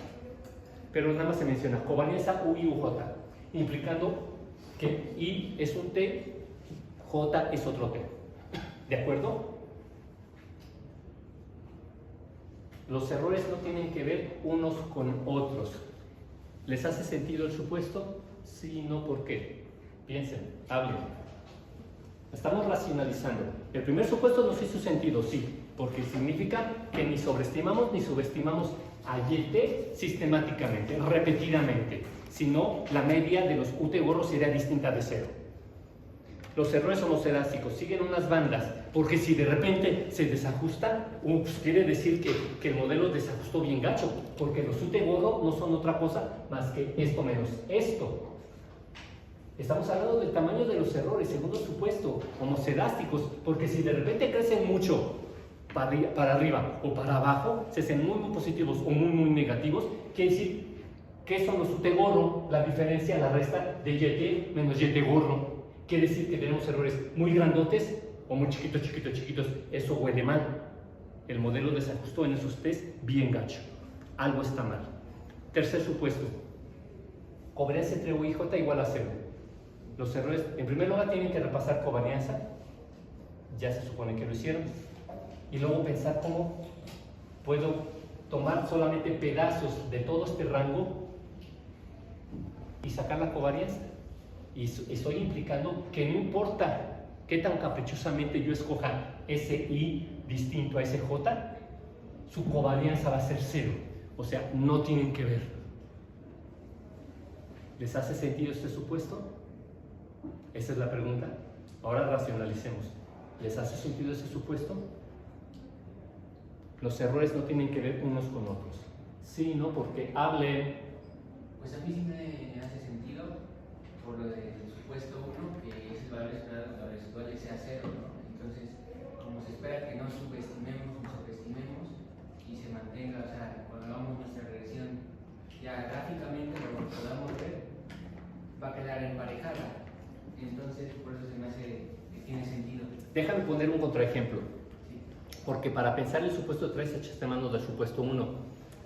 Pero nada más se menciona covarianza U y UJ, implicando que I es un T, J es otro T. ¿De acuerdo? Los errores no tienen que ver unos con otros. ¿Les hace sentido el supuesto? Sí, no, ¿por qué? Piensen, hablen. Estamos racionalizando. El primer supuesto nos hizo sentido, sí, porque significa que ni sobreestimamos ni subestimamos a YT sistemáticamente, repetidamente. Si no, la media de los UTGOR sería distinta de 0. Los errores homocedásticos siguen unas bandas, porque si de repente se desajusta, quiere decir que el modelo desajustó bien gacho, porque los UTGOR no son otra cosa más que esto menos esto. Estamos hablando del tamaño de los errores, segundo supuesto, homocedásticos, porque si de repente crecen mucho para arriba o para abajo, se hacen muy positivos o muy negativos, quiere decir que son los UTGOR, la diferencia, la resta de YT menos YTGOR. Quiere decir que tenemos errores muy grandotes o muy chiquitos, eso huele mal. El modelo desajustó en esos test bien gacho. Algo está mal. Tercer supuesto, covarianza entre U y J igual a 0. Los errores, en primer lugar, tienen que repasar covarianza, ya se supone que lo hicieron, y luego pensar cómo puedo tomar solamente pedazos de todo este rango y sacar la covarianza. Y estoy implicando que no importa qué tan caprichosamente yo escoja ese I distinto a ese J, su covarianza va a ser 0. O sea, no tienen que ver. ¿Les hace sentido este supuesto? Esa es la pregunta. Ahora racionalicemos. ¿Les hace sentido ese supuesto? Los errores no tienen que ver unos con otros. Sí, ¿no? Porque hablen. Pues a mí sí me hace sentido por lo del supuesto 1, que es el valor esperado de la residual sea 0, ¿no? Entonces, como se espera que no subestimemos ni sobreestimemos y se mantenga, o sea, cuando hagamos nuestra regresión ya gráficamente lo podamos ver, va a quedar emparejada. Entonces, por eso se me hace que tiene sentido. Déjame poner un contraejemplo. Porque para pensar el supuesto 3 echaste mano del supuesto 1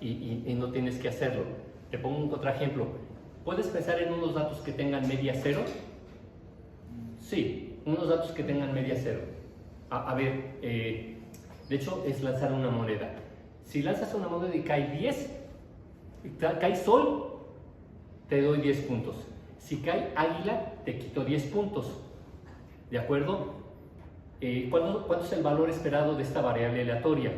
y no tienes que hacerlo. Te pongo un contraejemplo. ¿Puedes pensar en unos datos que tengan media 0? Sí, unos datos que tengan media 0. A ver, de hecho es lanzar una moneda. Si lanzas una moneda y cae 10, cae sol, te doy 10 puntos. Si cae águila, te quito 10 puntos. ¿De acuerdo? ¿Cuánto es el valor esperado de esta variable aleatoria?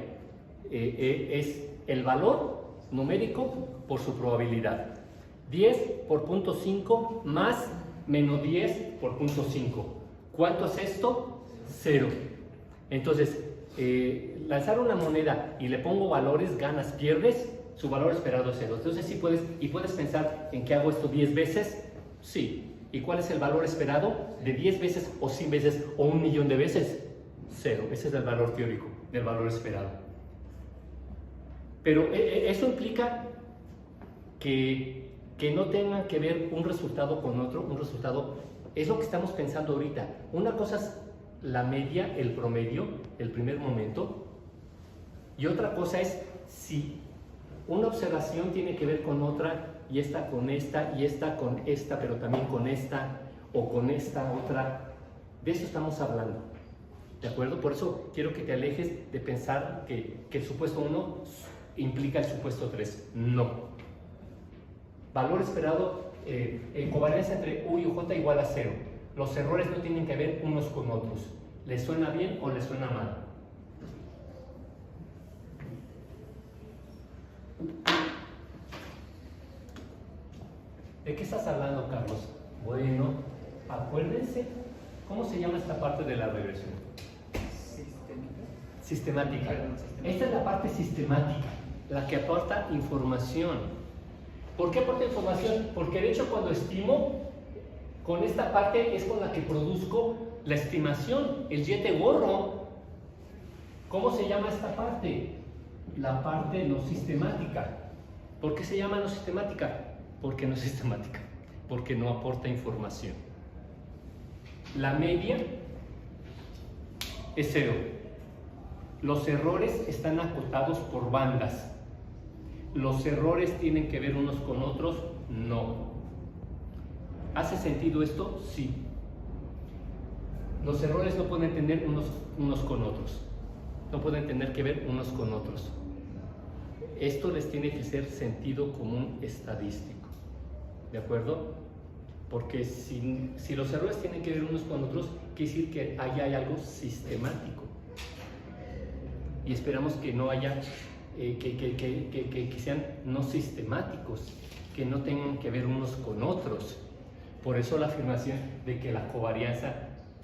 Es el valor numérico por su probabilidad. 10 por punto 5 más menos 10 por punto 5. ¿Cuánto es esto? 0. Entonces, lanzar una moneda y le pongo valores, ganas, pierdes, su valor esperado es 0. Entonces sí puedes pensar en que hago esto 10 veces, sí. ¿Y cuál es el valor esperado? ¿De 10 veces o 100 veces o 1.000.000 de veces? 0. Ese es el valor teórico del valor esperado. Pero eso implica que no tengan que ver un resultado con otro. Un resultado es lo que estamos pensando ahorita. Una cosa es la media, el promedio, el primer momento. Y otra cosa es si una observación tiene que ver con otra, y esta con esta, y esta con esta, pero también con esta, o con esta otra. De eso estamos hablando. ¿De acuerdo? Por eso quiero que te alejes de pensar que el supuesto 1 implica el supuesto 3. No. Valor esperado, covarianza entre U y J igual a 0. Los errores no tienen que ver unos con otros. ¿Les suena bien o les suena mal? ¿De qué estás hablando, Carlos? Bueno, acuérdense, ¿cómo se llama esta parte de la regresión? Sistemática. Esta es la parte sistemática, la que aporta información. ¿Por qué aporta información? Porque de hecho cuando estimo, con esta parte es con la que produzco la estimación, el yete gorro. ¿Cómo se llama esta parte? La parte no sistemática. ¿Por qué se llama no sistemática? Porque no es sistemática, porque no aporta información. La media es 0. Los errores están acotados por bandas. ¿Los errores tienen que ver unos con otros? No. ¿Hace sentido esto? Sí. Los errores no pueden tener unos con otros. No pueden tener que ver unos con otros. Esto les tiene que ser sentido común estadístico. ¿De acuerdo? Porque si los errores tienen que ver unos con otros, quiere decir que ahí hay algo sistemático. Y esperamos que no haya, que sean no sistemáticos, que no tengan que ver unos con otros. Por eso la afirmación de que la covarianza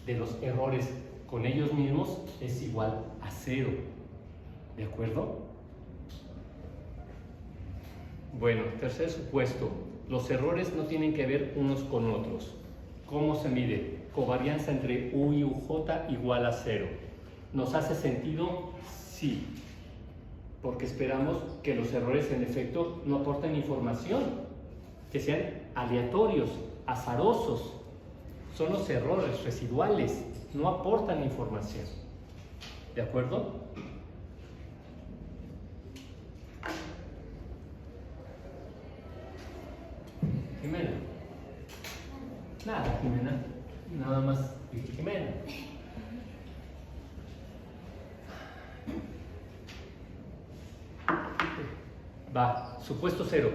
de los errores con ellos mismos es igual a 0. ¿De acuerdo? Bueno, tercer supuesto. Los errores no tienen que ver unos con otros. ¿Cómo se mide? Covarianza entre U y UJ igual a 0. ¿Nos hace sentido? Sí. Porque esperamos que los errores en efecto no aporten información, que sean aleatorios, azarosos. Son los errores residuales, no aportan información. ¿De acuerdo? Jimena. Nada, Jimena. Nada más dije Jimena. Va, supuesto 0.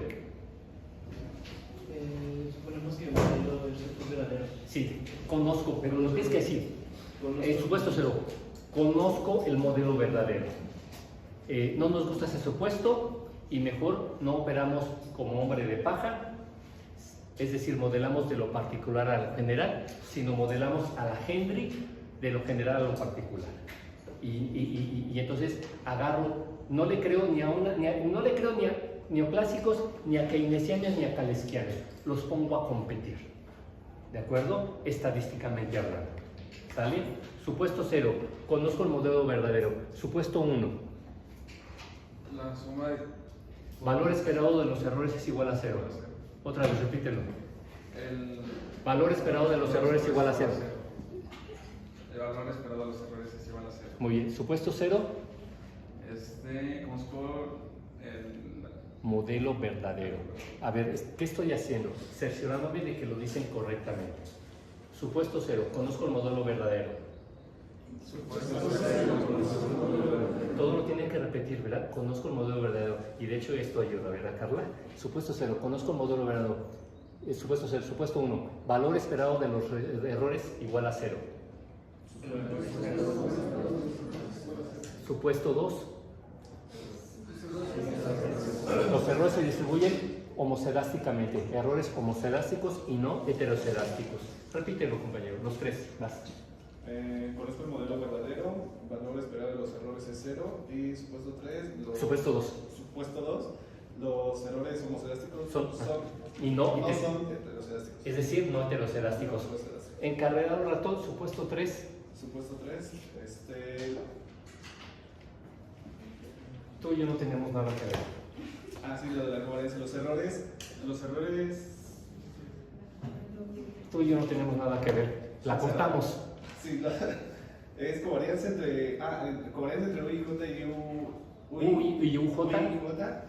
Suponemos que el modelo es verdadero. Sí, conozco, pero lo que es que sí. Supuesto 0. Conozco el modelo verdadero. No nos gusta ese supuesto y mejor no operamos como hombre de paja. Es decir, modelamos de lo particular a lo general, sino modelamos a la Hendry de lo general a lo particular. Y entonces agarro, no le creo ni a neoclásicos, ni a keynesianos, ni a caleskianos. Los pongo a competir. ¿De acuerdo? Estadísticamente hablando. ¿Sale? Supuesto 0. Conozco el modelo verdadero. Supuesto 1. La suma de Valor esperado de los errores es igual a 0. Otra vez, repítelo. el Valor esperado de los errores es igual a 0. El valor valor esperado de los errores es igual a 0. Muy bien. Supuesto 0. Conozco el Modelo verdadero. A ver, ¿qué estoy haciendo? Cerciorándome de que lo dicen correctamente. Supuesto 0. Conozco el modelo verdadero. Todo lo tienen que repetir, ¿verdad? Conozco el modelo verdadero. Y de hecho esto ayuda, ¿verdad, Carla? Supuesto 0. Conozco el modelo verdadero. Supuesto 0. Supuesto 1. Valor esperado de los errores igual a 0. Supuesto 2. Los errores se distribuyen homocedásticamente. Errores homocedásticos y no heterocedásticos. Repítelo, compañero. Los tres. Más. Conozco el modelo verdadero, valor esperado de los errores es 0 y supuesto 3, Supuesto 2. Supuesto 2, los errores homocedásticos Son son y no heterocedásticos. es decir, no heterocedásticos. Encarregado ratón, supuesto 3. Supuesto 3, Tú y yo no tenemos nada que ver. sí, lo de la covariancia, los errores, Tú y yo no tenemos nada que ver. La cortamos. sí, es covariancia entre, covariancia entre U y J y U y UJ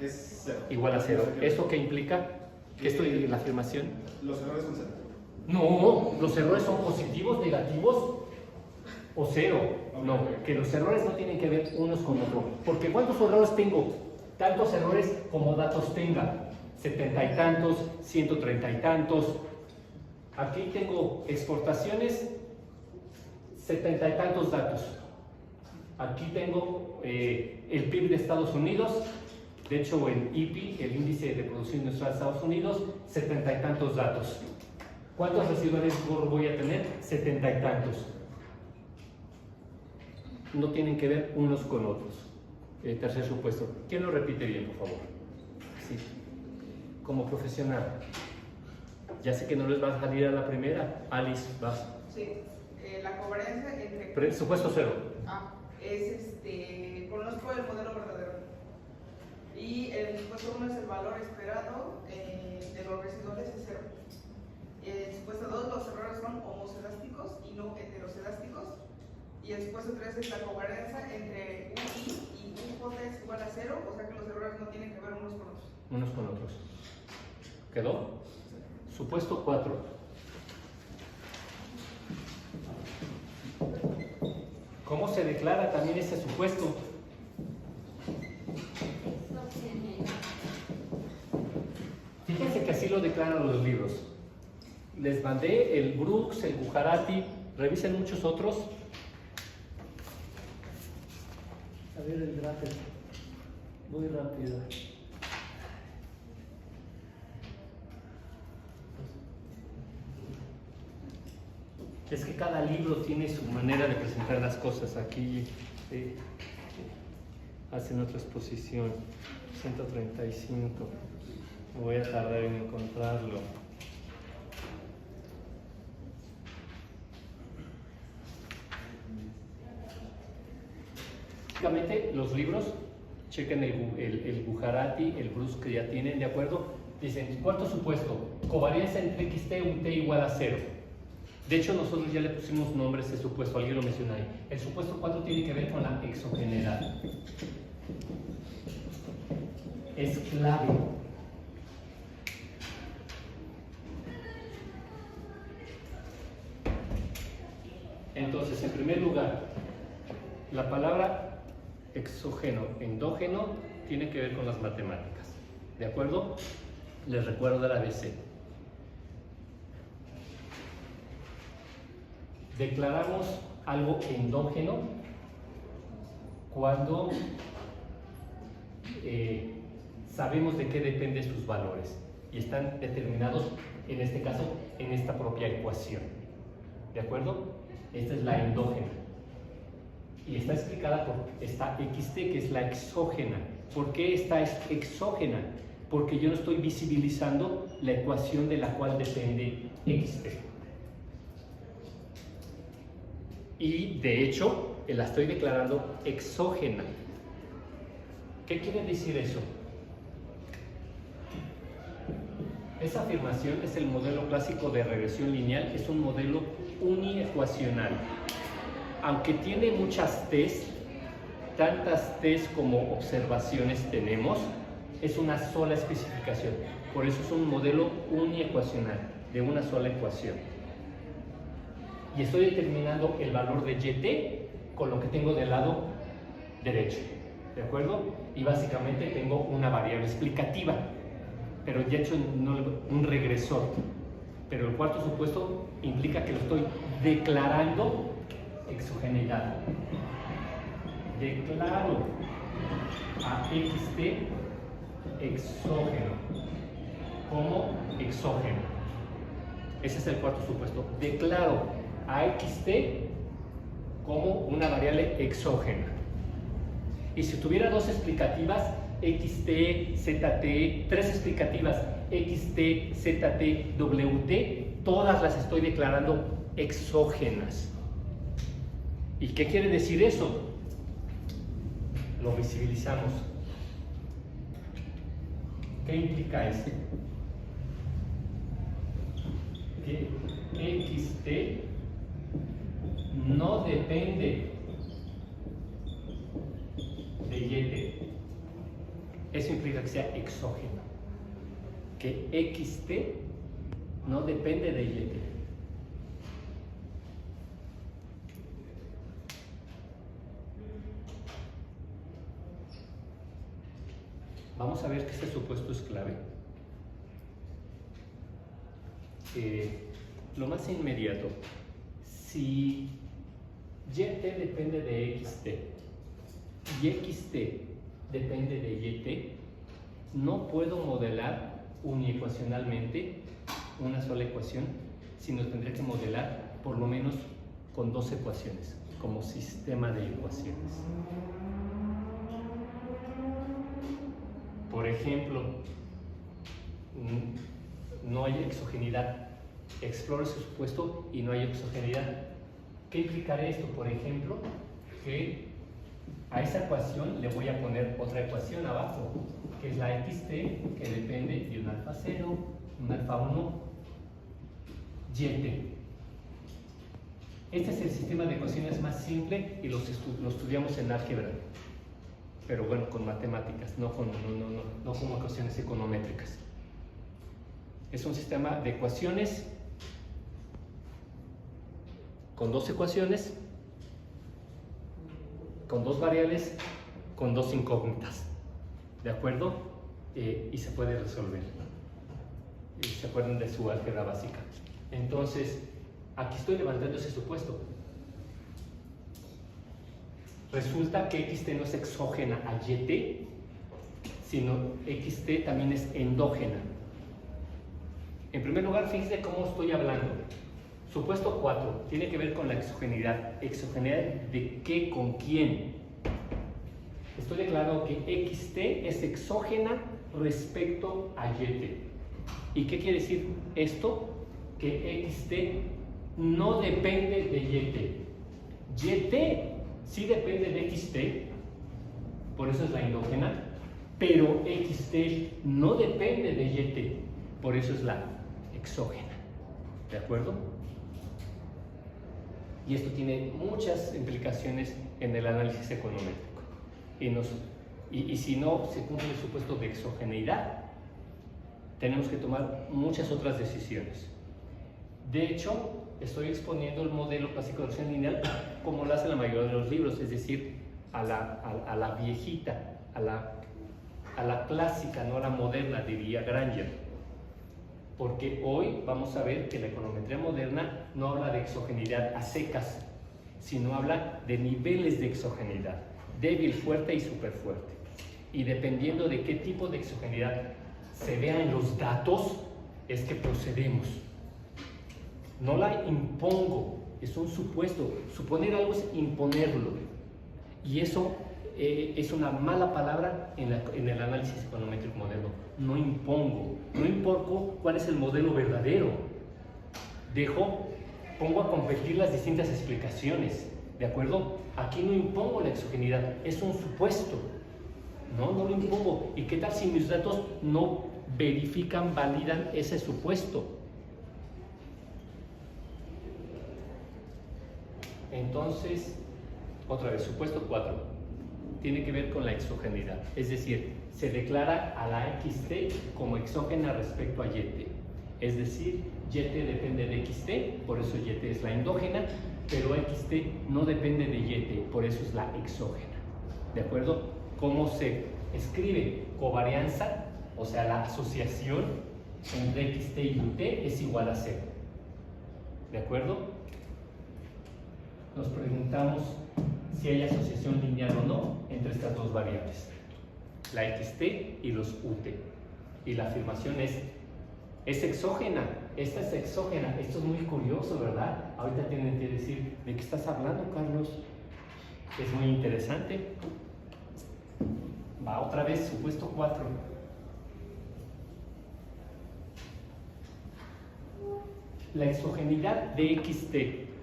es 0. igual a 0. ¿Eso qué implica? ¿Qué estoy en la afirmación? Los errores son 0. No, los errores son positivos, negativos o 0. No, que los errores no tienen que ver unos con otros. Porque ¿cuántos errores tengo? Tantos errores como datos tenga. 70 y tantos, 130 y tantos. Aquí tengo exportaciones, 70 y tantos datos. Aquí tengo el PIB de Estados Unidos. De hecho, el IPI, el índice de producción industrial de Estados Unidos, 70 y tantos datos. ¿Cuántos residuales voy a tener? 70 y tantos. No tienen que ver unos con otros. Tercer supuesto. ¿Quién lo repite bien, por favor? Sí. Como profesional. Ya sé que no les va a salir a la primera. Alice, vas. Sí. La covariancia entre... Supuesto 0. Es conozco el modelo verdadero. Y el supuesto 1 es el valor esperado de los residuales es 0. El supuesto 2, los errores son homocedásticos y no heterocedásticos. Y el supuesto 3 es la covariancia entre UI y UJ es igual a 0, o sea que los errores no tienen que ver unos con otros. Unos con otros. ¿Quedó? Supuesto 4. ¿Cómo se declara también ese supuesto? Fíjense que así lo declaran los libros. Les mandé el Brooks, el Gujarati, revisen muchos otros. A ver el Draper, muy rápido. Es que cada libro tiene su manera de presentar las cosas. Aquí hacen otra exposición. 135. Voy a tardar en encontrarlo. Básicamente, los libros, chequen el Gujarati, el Bruce que ya tienen, ¿de acuerdo? Dicen, cuarto supuesto, covariancia entre xt un t igual a 0. De hecho, nosotros ya le pusimos nombre a ese supuesto, alguien lo menciona ahí. El supuesto 4 tiene que ver con la exogeneidad. Es clave. Entonces, en primer lugar, la palabra exógeno, endógeno, tiene que ver con las matemáticas. ¿De acuerdo? Les recuerdo el ABC. Declaramos algo endógeno cuando sabemos de qué dependen sus valores y están determinados, en este caso, en esta propia ecuación. ¿De acuerdo? Esta es la endógena. Y está explicada por esta XT, que es la exógena. ¿Por qué esta es exógena? Porque yo no estoy visibilizando la ecuación de la cual depende XT. Y de hecho, la estoy declarando exógena. ¿Qué quiere decir eso? Esa afirmación es el modelo clásico de regresión lineal, es un modelo uniecuacional. aunque tiene muchas T's, tantas T's como observaciones tenemos, es una sola especificación. Por eso es un modelo uniecuacional, de una sola ecuación. Y estoy determinando el valor de YT con lo que tengo del lado derecho, ¿de acuerdo? Y básicamente tengo una variable explicativa, pero ya he hecho un regresor. Pero el cuarto supuesto implica que lo estoy declarando exogeneidad. Declaro a XT exógeno como exógeno. Ese es el cuarto supuesto. Declaro a XT como una variable exógena. Y si tuviera dos explicativas, XT, ZT, tres explicativas, XT, ZT, WT, todas las estoy declarando exógenas. ¿Y qué quiere decir eso? Lo visibilizamos. ¿Qué implica esto? Que XT no depende de YT. Eso implica que sea exógeno. Que XT no depende de YT. Vamos a ver que este supuesto es clave. Lo más inmediato, si YT depende de XT y XT depende de YT, no puedo modelar uniecuacionalmente una sola ecuación, sino tendré que modelar por lo menos con dos ecuaciones, como sistema de ecuaciones. Por ejemplo, no hay exogenidad. Exploro ese supuesto y no hay exogenidad. ¿Qué implicará esto? Por ejemplo, que a esa ecuación le voy a poner otra ecuación abajo, que es la XT, que depende de un alfa 0, un alfa 1, YT. Este es el sistema de ecuaciones más simple y lo estudiamos en álgebra, pero bueno, con matemáticas, no como ecuaciones econométricas. Es un sistema de ecuaciones con dos ecuaciones, con dos variables, con dos incógnitas, ¿de acuerdo? Y se puede resolver. Y se acuerdan de su álgebra básica. Entonces, aquí estoy levantando ese supuesto. Resulta que XT no es exógena a YT, sino XT también es endógena. En primer lugar, fíjense cómo estoy hablando. Supuesto 4 tiene que ver con la exogeneidad. ¿Exogeneidad de qué? ¿Con quién? Estoy declarando que XT es exógena respecto a YT. ¿Y qué quiere decir esto? Que XT no depende de YT. YT sí depende de XT, por eso es la endógena, pero XT no depende de YT, por eso es la exógena. ¿De acuerdo? Y esto tiene muchas implicaciones en el análisis econométrico. Y si no se cumple el supuesto de exogeneidad, tenemos que tomar muchas otras decisiones. De hecho, estoy exponiendo el modelo clásico de regresión lineal como lo hace la mayoría de los libros, es decir, a la viejita, a la clásica, no a la moderna, diría Granger. Porque hoy vamos a ver que la econometría moderna no habla de exogeneidad a secas, sino habla de niveles de exogeneidad, débil, fuerte y superfuerte. Y dependiendo de qué tipo de exogeneidad se vea en los datos, es que procedemos. No la impongo, es un supuesto. Suponer algo es imponerlo. Y eso es una mala palabra en el análisis econométrico moderno. No impongo, no impongo cuál es el modelo verdadero. Pongo a competir las distintas explicaciones, ¿de acuerdo? Aquí no impongo la exogeneidad, es un supuesto. No lo impongo. ¿Y qué tal si mis datos no verifican, validan ese supuesto? Entonces, otra vez, supuesto 4, tiene que ver con la exogeneidad, es decir, se declara a la xt como exógena respecto a yt, es decir, yt depende de xt, por eso yt es la endógena, pero xt no depende de yt, por eso es la exógena. ¿De acuerdo? ¿Cómo se escribe? Covarianza, o sea, la asociación entre xt y ut es igual a 0. ¿De acuerdo? Nos preguntamos si hay asociación lineal o no entre estas dos variables, la xt y los ut. Y la afirmación es exógena, esta es exógena. Esto es muy curioso, ¿verdad? Ahorita tienen que decir, ¿de qué estás hablando, Carlos? Es muy interesante. Va otra vez, supuesto 4. La exogeneidad de xt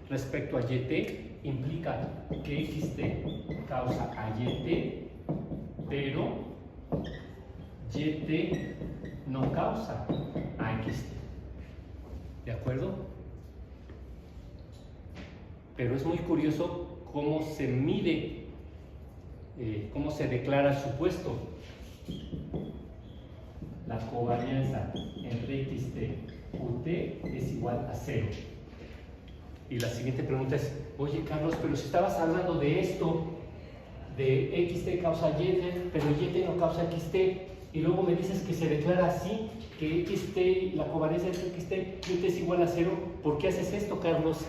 respecto a yt implica que xt causa a yt, pero yt no causa a xt. ¿De acuerdo? Pero es muy curioso cómo se mide, cómo se declara el supuesto. La covarianza entre xt ut es igual a 0. Y la siguiente pregunta es, oye Carlos, pero si estabas hablando de esto, de xt causa yt, pero yt no causa xt, y luego me dices que se declara así, que xt, la covarianza entre xt y ut es igual a 0, ¿por qué haces esto, Carlos?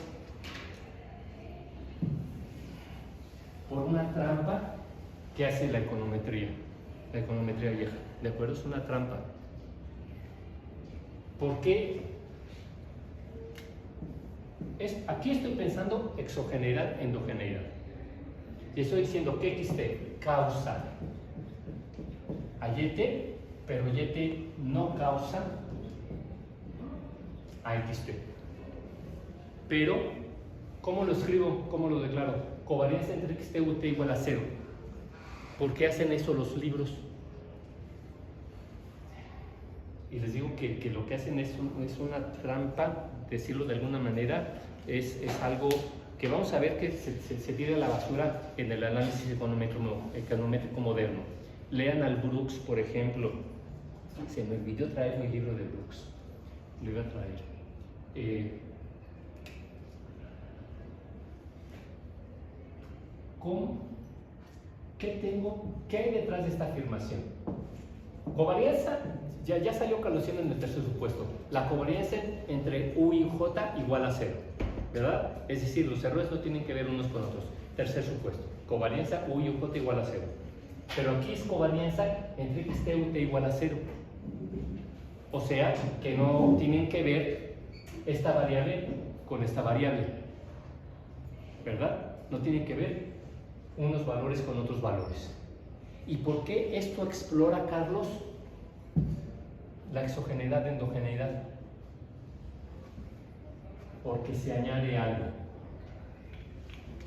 Por una trampa que hace la econometría vieja. ¿De acuerdo? Es una trampa. ¿Por qué? Aquí estoy pensando exogeneidad, endogeneidad. Y estoy diciendo que xt causa a yt, pero yt no causa a xt. Pero, ¿cómo lo escribo? ¿Cómo lo declaro? Covarianza entre xt y ut igual a 0. ¿Por qué hacen eso los libros? Y les digo que lo que hacen es una trampa, decirlo de alguna manera, es algo que vamos a ver que se tira a la basura en el análisis econométrico moderno. Lean al Brooks, por ejemplo. Se me olvidó traer mi libro de Brooks. Lo iba a traer. ¿Qué hay detrás de esta afirmación? Covarianza, ya salió Carlosiano en el tercer supuesto. La covarianza entre U y J igual a 0, ¿verdad? Es decir, los errores no tienen que ver unos con otros. Tercer supuesto, covarianza U y J igual a 0. Pero aquí es covarianza entre xt y ut igual a 0. O sea, que no tienen que ver esta variable con esta variable, ¿verdad? No tienen que ver unos valores con otros valores. ¿Y por qué esto explora, Carlos, la exogeneidad de endogeneidad? Porque se añade algo.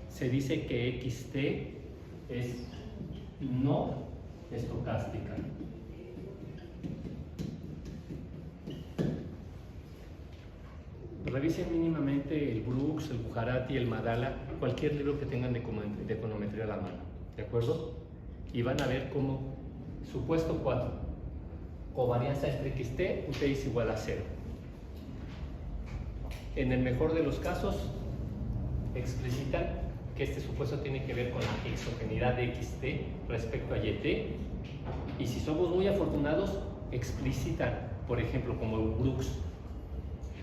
Se dice que xt es no estocástica. Revisen mínimamente el Brooks, el Bujarati, el Madala, cualquier libro que tengan de econometría a la mano, ¿de acuerdo? Y van a ver cómo, supuesto 4, covarianza entre xt, ut es igual a 0. En el mejor de los casos, explicitan que este supuesto tiene que ver con la exogeneidad de xt respecto a yt, y si somos muy afortunados, explicitan, por ejemplo, como Brooks,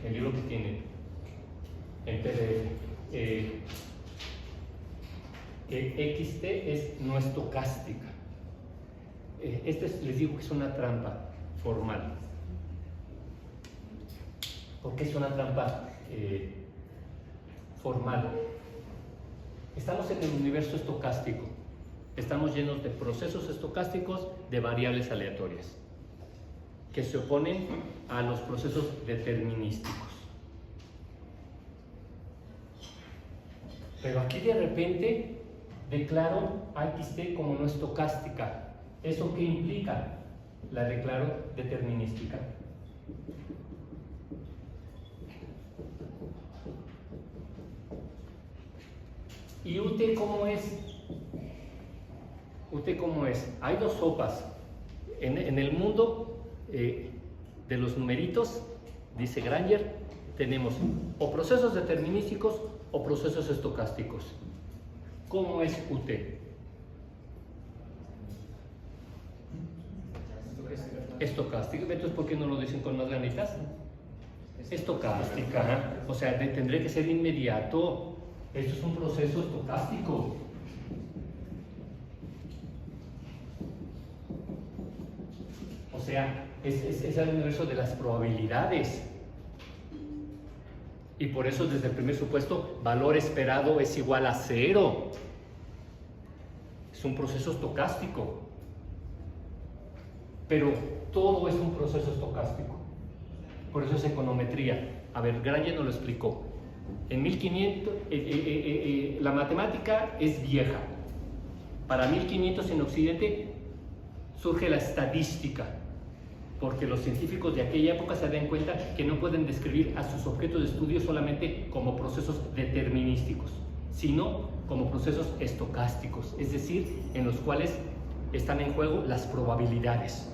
el libro que tienen en PDF, que xt es no estocástica. Les digo que es una trampa formal. ¿Por qué es una trampa formal? Estamos en el universo estocástico. Estamos llenos de procesos estocásticos de variables aleatorias que se oponen a los procesos determinísticos. Pero aquí de repente declaro a xt como no estocástica. ¿Eso qué implica? La declaro determinística. ¿Y UT cómo es? ¿UT cómo es? Hay dos sopas. En el mundo de los numeritos, dice Granger, tenemos o procesos determinísticos o procesos estocásticos. ¿Cómo es UT? Estocástica. Entonces, ¿por qué no lo dicen con más ganitas? Estocástica. ¿Eh? O sea, tendría que ser inmediato. Esto es un proceso estocástico. O sea, es el universo de las probabilidades. Y por eso desde el primer supuesto, valor esperado es igual a 0. Es un proceso estocástico. Pero todo es un proceso estocástico. Por eso es econometría. A ver, Granger nos lo explicó. En 1500, la matemática es vieja. Para 1500 en Occidente surge la estadística, porque los científicos de aquella época se dan cuenta que no pueden describir a sus objetos de estudio solamente como procesos determinísticos, sino como procesos estocásticos, es decir, en los cuales están en juego las probabilidades.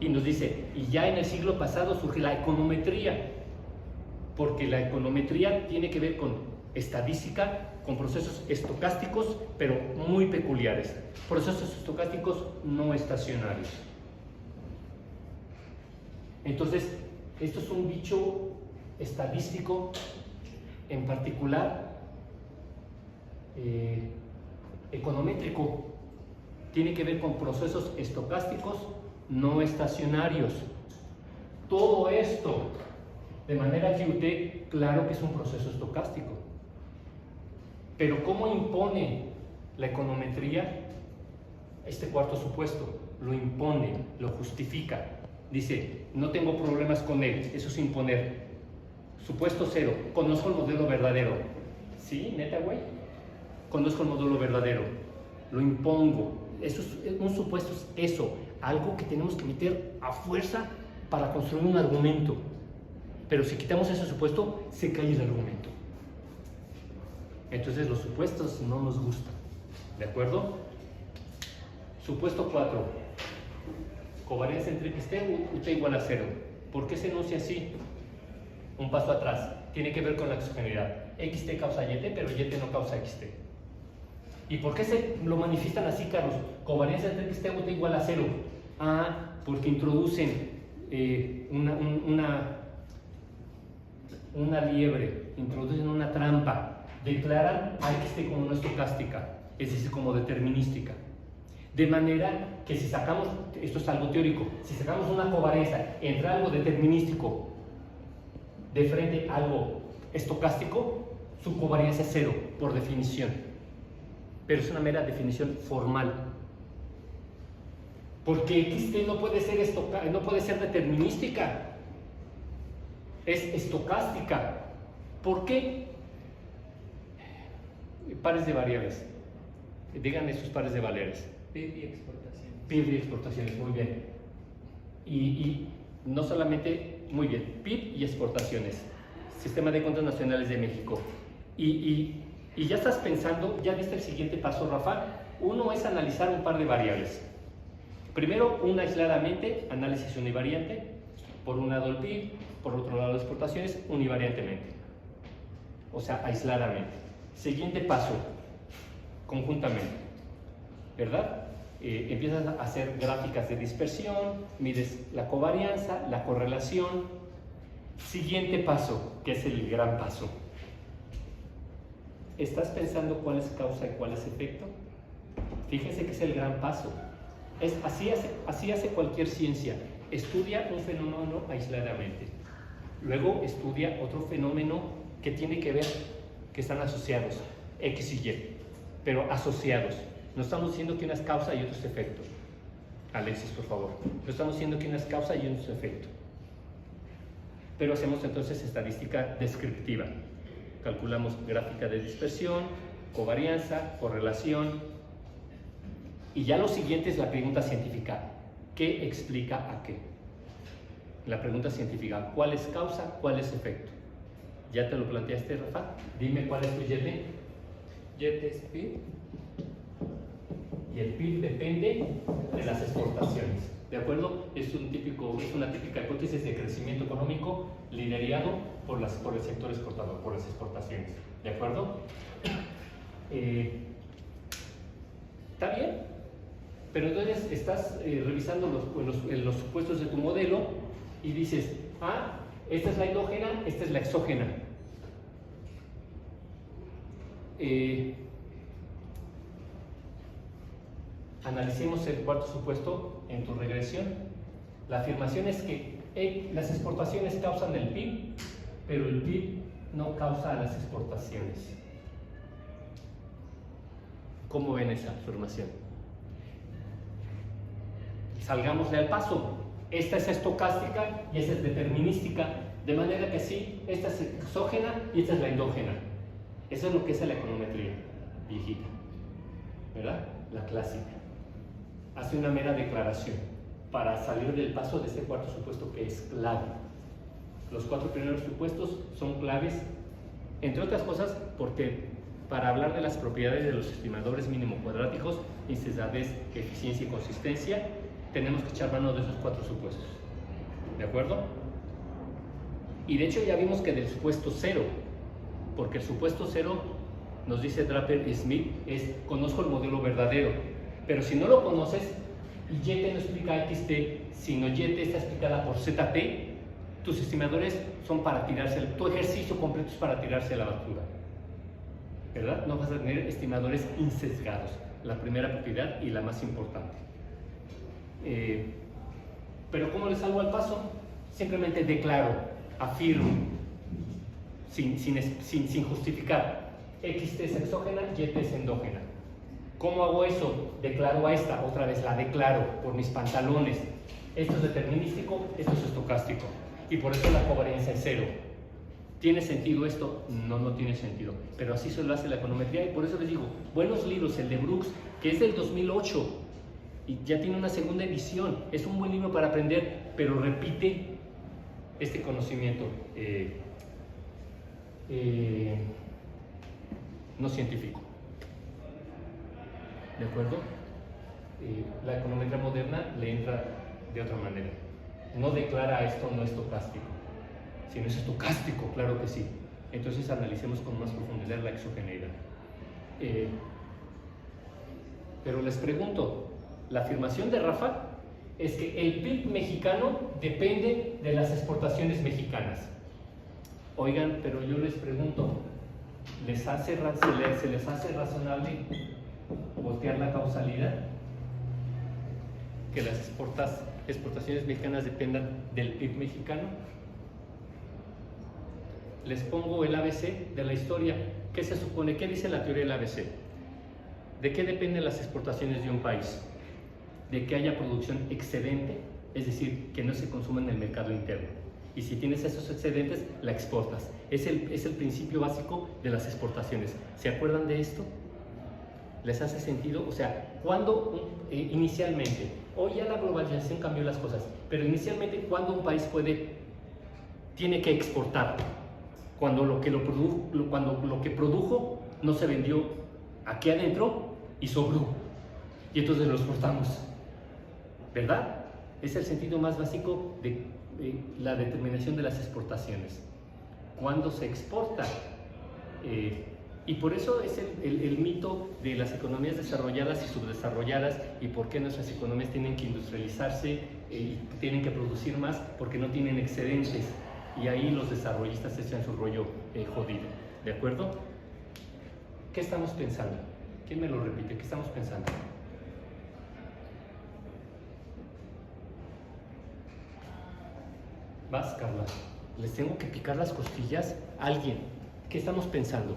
Y nos dice, y ya en el siglo pasado surge la econometría, porque la econometría tiene que ver con estadística, con procesos estocásticos, pero muy peculiares, procesos estocásticos no estacionarios. Entonces, esto es un bicho estadístico, en particular econométrico. Tiene que ver con procesos estocásticos no estacionarios. Todo esto, de manera que UT, claro que es un proceso estocástico. Pero ¿cómo impone la econometría este cuarto supuesto? Lo impone, lo justifica. Dice, no tengo problemas con él, eso es imponer. Supuesto 0, conozco el modelo verdadero. ¿Sí? ¿Neta, güey? Conozco el modelo verdadero, lo impongo. Eso es, un supuesto es eso, algo que tenemos que meter a fuerza para construir un argumento. Pero si quitamos ese supuesto, se cae el argumento. Entonces los supuestos no nos gustan. ¿De acuerdo? Supuesto 4. Covarianza entre XT, UT igual a 0. ¿Por qué se enuncia así? Un paso atrás. Tiene que ver con la exogeneidad. XT causa YT, pero YT no causa XT. ¿Y por qué se lo manifiestan así, Carlos? Covarianza entre XT, UT igual a 0. Ah, porque introducen una liebre, introducen una trampa. Declaran a XT como no estocástica, es decir, como determinística. De manera que si sacamos, esto es algo teórico, si sacamos una covarianza entre algo determinístico de frente a algo estocástico, su covarianza es 0, por definición. Pero es una mera definición formal. Porque XT no puede ser determinística, es estocástica. ¿Por qué? Pares de variables. Díganme sus pares de variables. PIB y exportaciones. PIB y exportaciones, muy bien. Y no solamente, muy bien, PIB y exportaciones. Sistema de Cuentas Nacionales de México. Y ya estás pensando, ya viste el siguiente paso, Rafa. Uno es analizar un par de variables. Primero, una aisladamente, análisis univariante. Por un lado el PIB, por otro lado las exportaciones, univariantemente. O sea, aisladamente. Siguiente paso, conjuntamente, ¿verdad? Empiezas a hacer gráficas de dispersión, mides la covarianza, la correlación. Siguiente paso, que es el gran paso. ¿Estás pensando cuál es causa y cuál es efecto? Fíjense que es el gran paso. Así hace cualquier ciencia. Estudia un fenómeno aisladamente. Luego estudia otro fenómeno que tiene que ver, que están asociados, X y Y, pero asociados. No estamos diciendo que una es causa y otro es efecto. Alexis, por favor. No estamos diciendo que una es causa y otro es efecto. Pero hacemos entonces estadística descriptiva. Calculamos gráfica de dispersión, covarianza, correlación. Y ya lo siguiente es la pregunta científica. ¿Qué explica a qué? La pregunta científica. ¿Cuál es causa? ¿Cuál es efecto? ¿Ya te lo planteaste, Rafa? Dime cuál es tu YT. YT es PIB y el PIB depende de las exportaciones. ¿De acuerdo? Es una típica hipótesis de crecimiento económico liderado por el sector exportador, por las exportaciones. ¿De acuerdo? ¿Está bien? Pero entonces estás revisando los supuestos de tu modelo y dices, esta es la endógena, esta es la exógena. Analicemos el cuarto supuesto en tu regresión. La afirmación es que las exportaciones causan el PIB, pero el PIB no causa las exportaciones. ¿Cómo ven esa afirmación? Salgámosle al paso. Esta es estocástica y esta es determinística, de manera que sí, esta es exógena y esta es la endógena. Eso es lo que es la econometría viejita, ¿verdad? La clásica. Hace una mera declaración para salir del paso de este cuarto supuesto que es clave. Los 4 primeros supuestos son claves, entre otras cosas, porque para hablar de las propiedades de los estimadores mínimo cuadráticos, incendiez, eficiencia y consistencia, tenemos que echar mano de esos 4 supuestos. ¿De acuerdo? Y de hecho ya vimos que del supuesto 0, porque el supuesto 0, nos dice Draper y Smith, es conozco el modelo verdadero. Pero si no lo conoces, y YT no explica XT, sino YT está explicada por ZT, tus estimadores son para tirarse, tu ejercicio completo es para tirarse a la basura. ¿Verdad? No vas a tener estimadores insesgados. La primera propiedad y la más importante. Pero ¿cómo le salgo al paso? Simplemente declaro, afirmo, sin justificar. XT es exógena, YT es endógena. ¿Cómo hago eso? Declaro a esta, otra vez la declaro por mis pantalones. Esto es determinístico, esto es estocástico. Y por eso la covarianza es 0. ¿Tiene sentido esto? No, no tiene sentido. Pero así se lo hace la econometría y por eso les digo, buenos libros, el de Brooks, que es del 2008 y ya tiene una segunda edición. Es un buen libro para aprender, pero repite este conocimiento no científico. ¿De acuerdo? La econometría moderna le entra de otra manera. No declara esto no estocástico, sino es estocástico, claro que sí. Entonces analicemos con más profundidad la exogeneidad. Pero les pregunto, la afirmación de Rafa es que el PIB mexicano depende de las exportaciones mexicanas. Oigan, pero yo les pregunto, ¿se les hace razonable voltear la causalidad? Que las exportaciones mexicanas dependan del PIB mexicano. Les pongo el ABC de la historia. ¿Qué se supone? ¿Qué dice la teoría del ABC? ¿De qué dependen las exportaciones de un país? De que haya producción excedente, es decir, que no se consuma en el mercado interno. Y si tienes esos excedentes, la exportas. Es el principio básico de las exportaciones. ¿Se acuerdan de esto? ¿Les hace sentido? O sea, cuando inicialmente, hoy ya la globalización cambió las cosas, pero inicialmente, ¿cuándo un país tiene que exportar? Cuando lo que produjo no se vendió aquí adentro y sobró. Y entonces lo exportamos. ¿Verdad? Es el sentido más básico de la determinación de las exportaciones. ¿Cuándo se exporta? Y por eso es el mito de las economías desarrolladas y subdesarrolladas y por qué nuestras economías tienen que industrializarse y tienen que producir más porque no tienen excedentes y ahí los desarrollistas echan su rollo jodido. ¿De acuerdo? ¿Qué estamos pensando? ¿Quién me lo repite? ¿Qué estamos pensando? Vas, Carla. ¿Les tengo que picar las costillas? ¿Alguien? ¿Qué estamos pensando?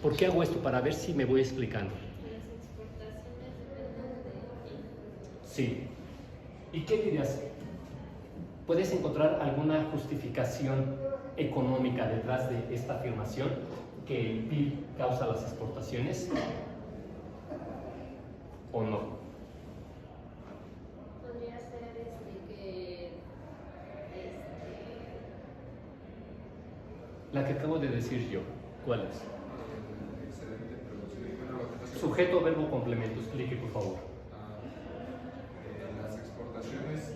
¿Por qué hago esto? Para ver si me voy explicando. Las exportaciones dependen de ti. Sí. ¿Y qué dirías? ¿Puedes encontrar alguna justificación económica detrás de esta afirmación que el PIB causa las exportaciones? ¿O no? Podría ser La que acabo de decir yo. ¿Cuál es? Excelente producción sujeto, verbo, complemento. Explique, por favor. Las exportaciones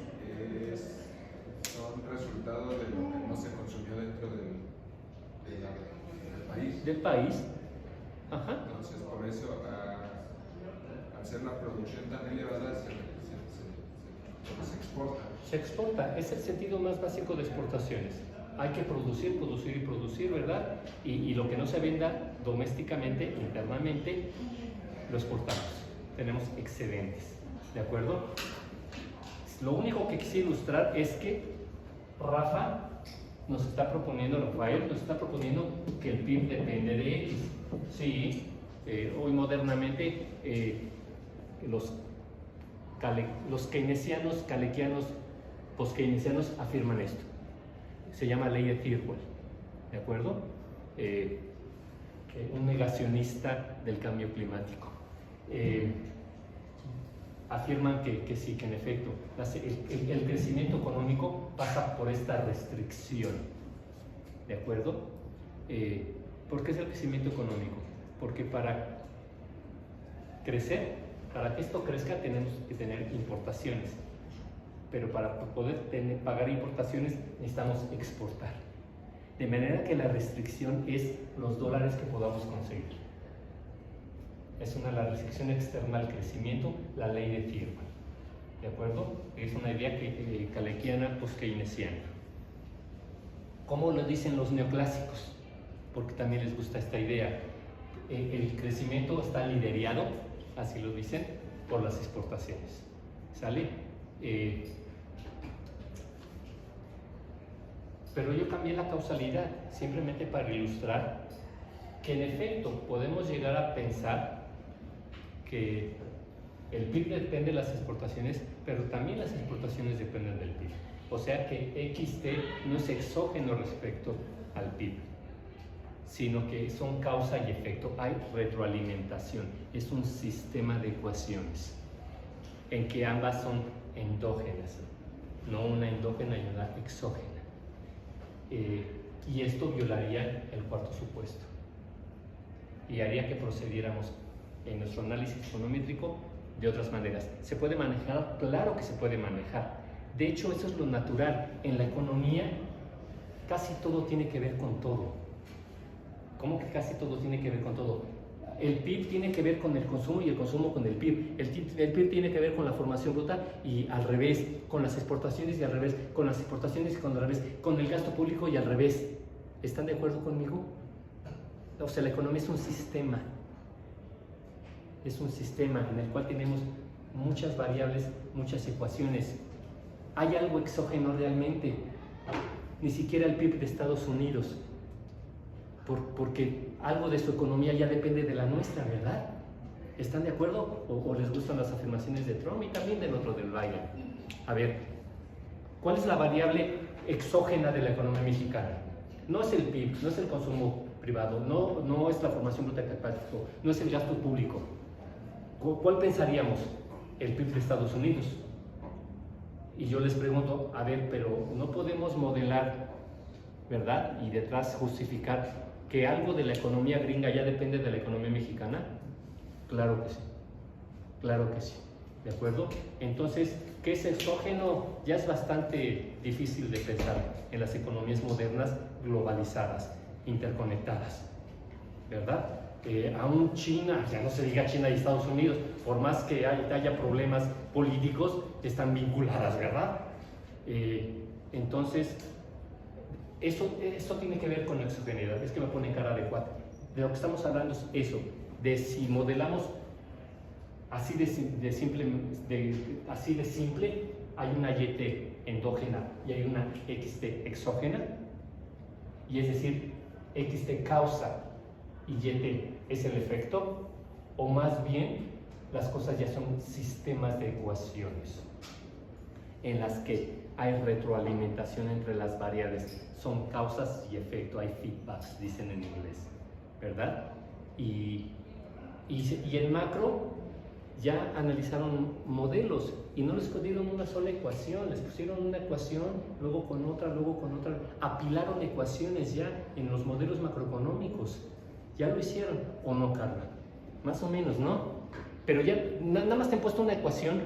son resultado de lo que no se consumió dentro del país. Del país. Ajá. Entonces, por eso, al ser la producción tan elevada, se exporta. Se exporta, es el sentido más básico de exportaciones. Hay que producir, producir y producir, ¿verdad? Y lo que no se venda domésticamente, internamente, lo exportamos. Tenemos excedentes, ¿de acuerdo? Lo único que quise ilustrar es que Rafael nos está proponiendo que el PIB depende de X. Sí, hoy modernamente los keynesianos, calequianos, post-keynesianos afirman esto. Se llama ley de Thirlwell, ¿de acuerdo? Un negacionista del cambio climático. Afirman que sí, que en efecto el crecimiento económico pasa por esta restricción, ¿de acuerdo? ¿Por qué es el crecimiento económico? Porque para crecer, para que esto crezca, tenemos que tener importaciones. Pero para poder pagar importaciones necesitamos exportar. De manera que la restricción es los dólares que podamos conseguir. Es la restricción externa al crecimiento, la ley de Thirlwell. ¿De acuerdo? Es una idea calequiana, post-keynesiana. ¿Cómo lo dicen los neoclásicos? Porque también les gusta esta idea. El crecimiento está liderado, así lo dicen, por las exportaciones. ¿Sale? Pero yo cambié la causalidad simplemente para ilustrar que en efecto podemos llegar a pensar que el PIB depende de las exportaciones, pero también las exportaciones dependen del PIB. O sea que XT no es exógeno respecto al PIB, sino que son causa y efecto. Hay retroalimentación, es un sistema de ecuaciones en que ambas son endógenas, no una endógena y una exógena. Y esto violaría el cuarto supuesto y haría que procediéramos en nuestro análisis econométrico de otras maneras. ¿Se puede manejar? Claro que se puede manejar. De hecho, eso es lo natural. En la economía casi todo tiene que ver con todo. ¿Cómo que casi todo tiene que ver con todo? El PIB tiene que ver con el consumo y el consumo con el PIB. El PIB tiene que ver con la formación bruta y al revés, con las exportaciones y al revés, con las exportaciones y con al revés, con el gasto público y al revés. ¿Están de acuerdo conmigo? O sea, la economía es un sistema. Es un sistema en el cual tenemos muchas variables, muchas ecuaciones. ¿Hay algo exógeno realmente? Ni siquiera el PIB de Estados Unidos. Porque algo de su economía ya depende de la nuestra, ¿verdad? ¿Están de acuerdo? ¿O les gustan las afirmaciones de Trump y también del otro, del Biden? A ver, ¿cuál es la variable exógena de la economía mexicana? No es el PIB, no es el consumo privado, no es la formación bruta de capital, no es el gasto público. ¿Cuál pensaríamos? El PIB de Estados Unidos. Y yo les pregunto, a ver, pero no podemos modelar, ¿verdad? Y detrás justificar que algo de la economía gringa ya depende de la economía mexicana. Claro que sí, claro que sí, ¿de acuerdo? Entonces, ¿qué es exógeno? Ya es bastante difícil de pensar en las economías modernas globalizadas, interconectadas, ¿verdad? Aún China, ya no se diga China y Estados Unidos, por más que haya problemas políticos, están vinculadas, ¿verdad? Entonces, eso tiene que ver con la exogeneidad. Es que me pone cara de cuatro. De lo que estamos hablando es eso, de si modelamos así de simple, hay una YT endógena y hay una XT exógena, y es decir, XT causa y YT es el efecto, o más bien las cosas ya son sistemas de ecuaciones en las que hay retroalimentación entre las variables, son causas y efecto, hay feedbacks, dicen en inglés, ¿verdad? Y en macro ya analizaron modelos y no les pusieron una sola ecuación, les pusieron una ecuación, luego con otra, apilaron ecuaciones ya en los modelos macroeconómicos. ¿Ya lo hicieron o no, Carla? más o menos, ¿no? Pero ya nada más te han puesto una ecuación.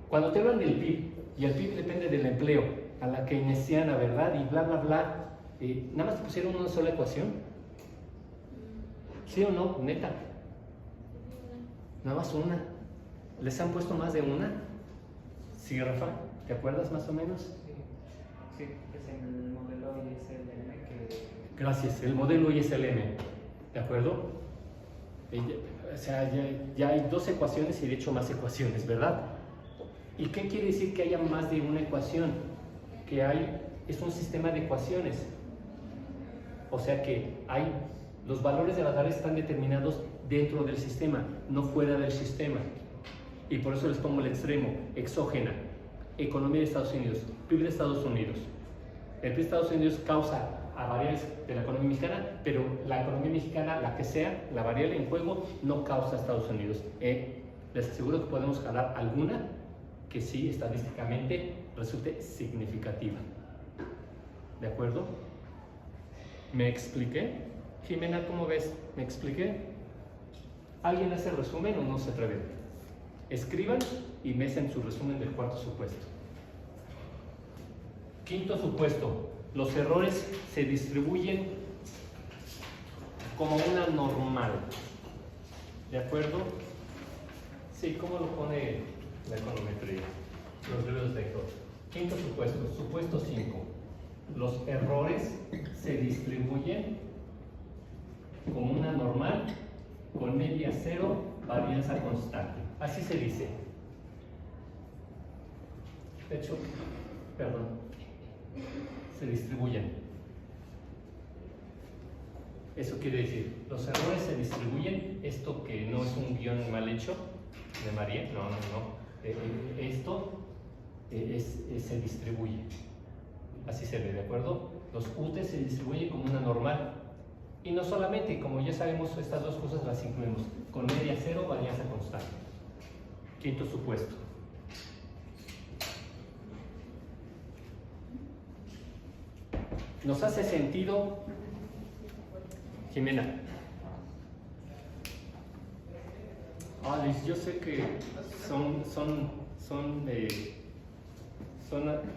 Cuando te hablan del PIB, y el PIB depende del empleo, a la keynesiana, ¿verdad? Y bla, bla, bla. Nada más te pusieron una sola ecuación. ¿Sí o no? Neta. Nada más una. ¿Les han puesto más de una? Sí, Rafa, ¿te acuerdas más o menos? Sí, es en el modelo ISLM que... Gracias, el modelo ISLM, ¿de acuerdo? O sea, ya hay dos ecuaciones y de hecho más ecuaciones, ¿verdad? ¿Y qué quiere decir que haya más de una ecuación? Que es un sistema de ecuaciones. O sea que los valores de las variables están determinados dentro del sistema, no fuera del sistema. Y por eso les pongo el extremo, exógena, economía de Estados Unidos, PIB de Estados Unidos. El PIB de Estados Unidos causa a variables de la economía mexicana, pero la economía mexicana, la que sea, la variable en juego, no causa a Estados Unidos. Les aseguro que podemos jalar alguna que sí, estadísticamente, resulte significativa. ¿De acuerdo? ¿Me expliqué? Jimena, ¿cómo ves? ¿Me expliqué? ¿Alguien hace resumen o no se atreve? Escriban y mecen su resumen del cuarto supuesto. Quinto supuesto. Los errores se distribuyen como una normal. ¿De acuerdo? Sí, ¿cómo lo pone la econometría? Los libros de error. Quinto supuesto. Supuesto 5. Los errores se distribuyen como una normal con media cero, varianza constante. Así se dice. De hecho, perdón, se distribuyen. Eso quiere decir, los errores se distribuyen, esto que no es un guión mal hecho de María, no. Esto se distribuye. Así se ve, ¿de acuerdo? Los UTE se distribuyen como una normal. Y no solamente, como ya sabemos, estas dos cosas las incluimos, con media cero, varianza constante. Quinto supuesto. ¿Nos hace sentido, Jimena? Alice, yo sé que son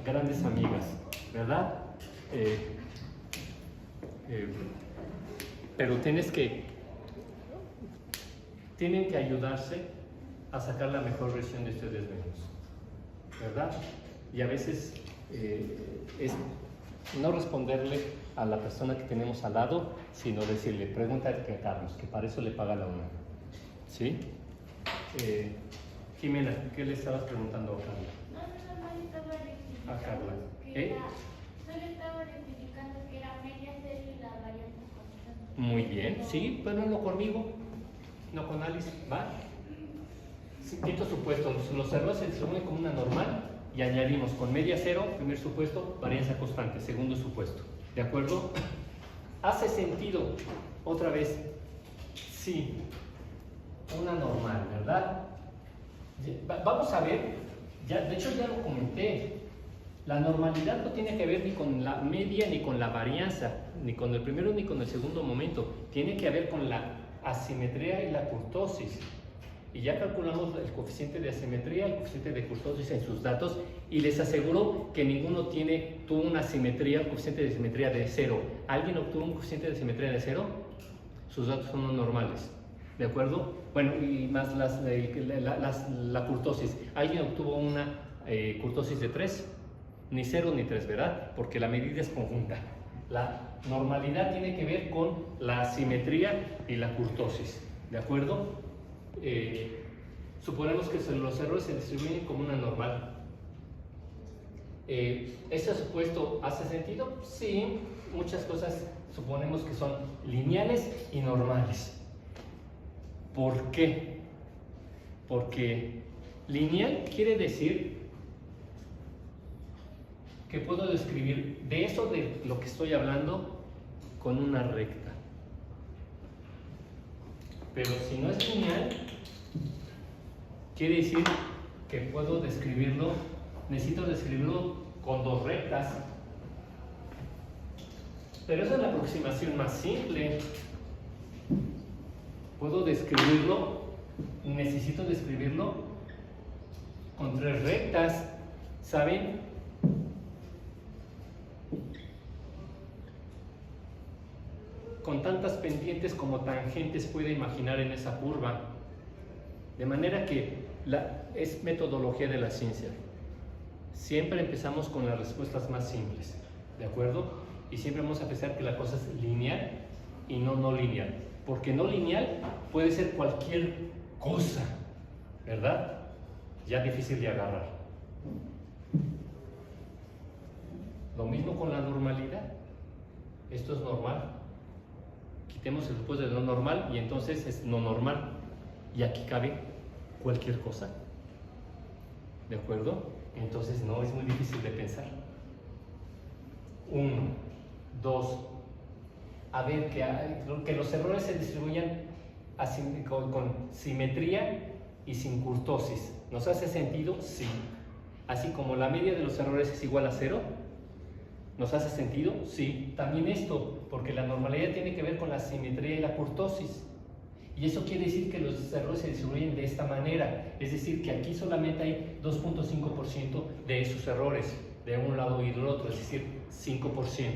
grandes amigas, ¿verdad? Pero tienen que ayudarse a sacar la mejor versión de ustedes mismos, ¿verdad? Y a veces es no responderle a la persona que tenemos al lado, sino decirle, pregúntale a Carlos, que para eso le paga la una. ¿Sí? Jimena, ¿qué le estabas preguntando a Carla? No estaba rectificando. A Carla. Solo estaba rectificando que era media cero y la varianza constante. Muy bien, sí, pero no conmigo, no con Alice, ¿va? Quinto supuesto, los errores se distribuyen como una normal y añadimos con media cero, primer supuesto, varianza constante, segundo supuesto. ¿De acuerdo? ¿Hace sentido? Otra vez, sí, una normal, ¿verdad? Vamos a ver, de hecho ya lo comenté, la normalidad no tiene que ver ni con la media ni con la varianza, ni con el primero ni con el segundo momento, tiene que ver con la asimetría y la kurtosis. Y ya calculamos el coeficiente de asimetría, el coeficiente de kurtosis en sus datos, y les aseguro que ninguno tuvo una asimetría, un coeficiente de simetría de 0. ¿Alguien obtuvo un coeficiente de simetría de 0? Sus datos son no normales, ¿de acuerdo? Bueno, y más la kurtosis. ¿Alguien obtuvo una kurtosis de 3? Ni 0 ni 3, ¿verdad? Porque la medida es conjunta. La normalidad tiene que ver con la asimetría y la kurtosis, ¿de acuerdo? Suponemos que los errores se distribuyen como una normal. ¿Ese supuesto hace sentido? Sí, muchas cosas suponemos que son lineales y normales. ¿Por qué? Porque lineal quiere decir que puedo describir de eso de lo que estoy hablando con una recta. Pero si no es lineal, quiere decir que puedo describirlo, necesito describirlo con dos rectas. Pero esa es la aproximación más simple. puedo describirlo, necesito describirlo con 3 rectas, ¿saben? Con tantas pendientes como tangentes puede imaginar en esa curva. De manera que es metodología de la ciencia. Siempre empezamos con las respuestas más simples, ¿de acuerdo? Y siempre vamos a pensar que la cosa es lineal y no lineal. Porque no lineal puede ser cualquier cosa, ¿verdad? Ya difícil de agarrar. Lo mismo con la normalidad. Esto es normal. Quitemos el después de no normal y entonces es no normal. Y aquí cabe cualquier cosa. ¿De acuerdo? Entonces no es muy difícil de pensar. 1, 2. A ver, que los errores se distribuyan con simetría y sin kurtosis. ¿Nos hace sentido? Sí. Así como la media de los errores es igual a 0. ¿Nos hace sentido? Sí. También esto, porque la normalidad tiene que ver con la simetría y la kurtosis. Y eso quiere decir que los errores se distribuyen de esta manera. Es decir, que aquí solamente hay 2.5% de esos errores, de un lado y del otro, es decir, 5%.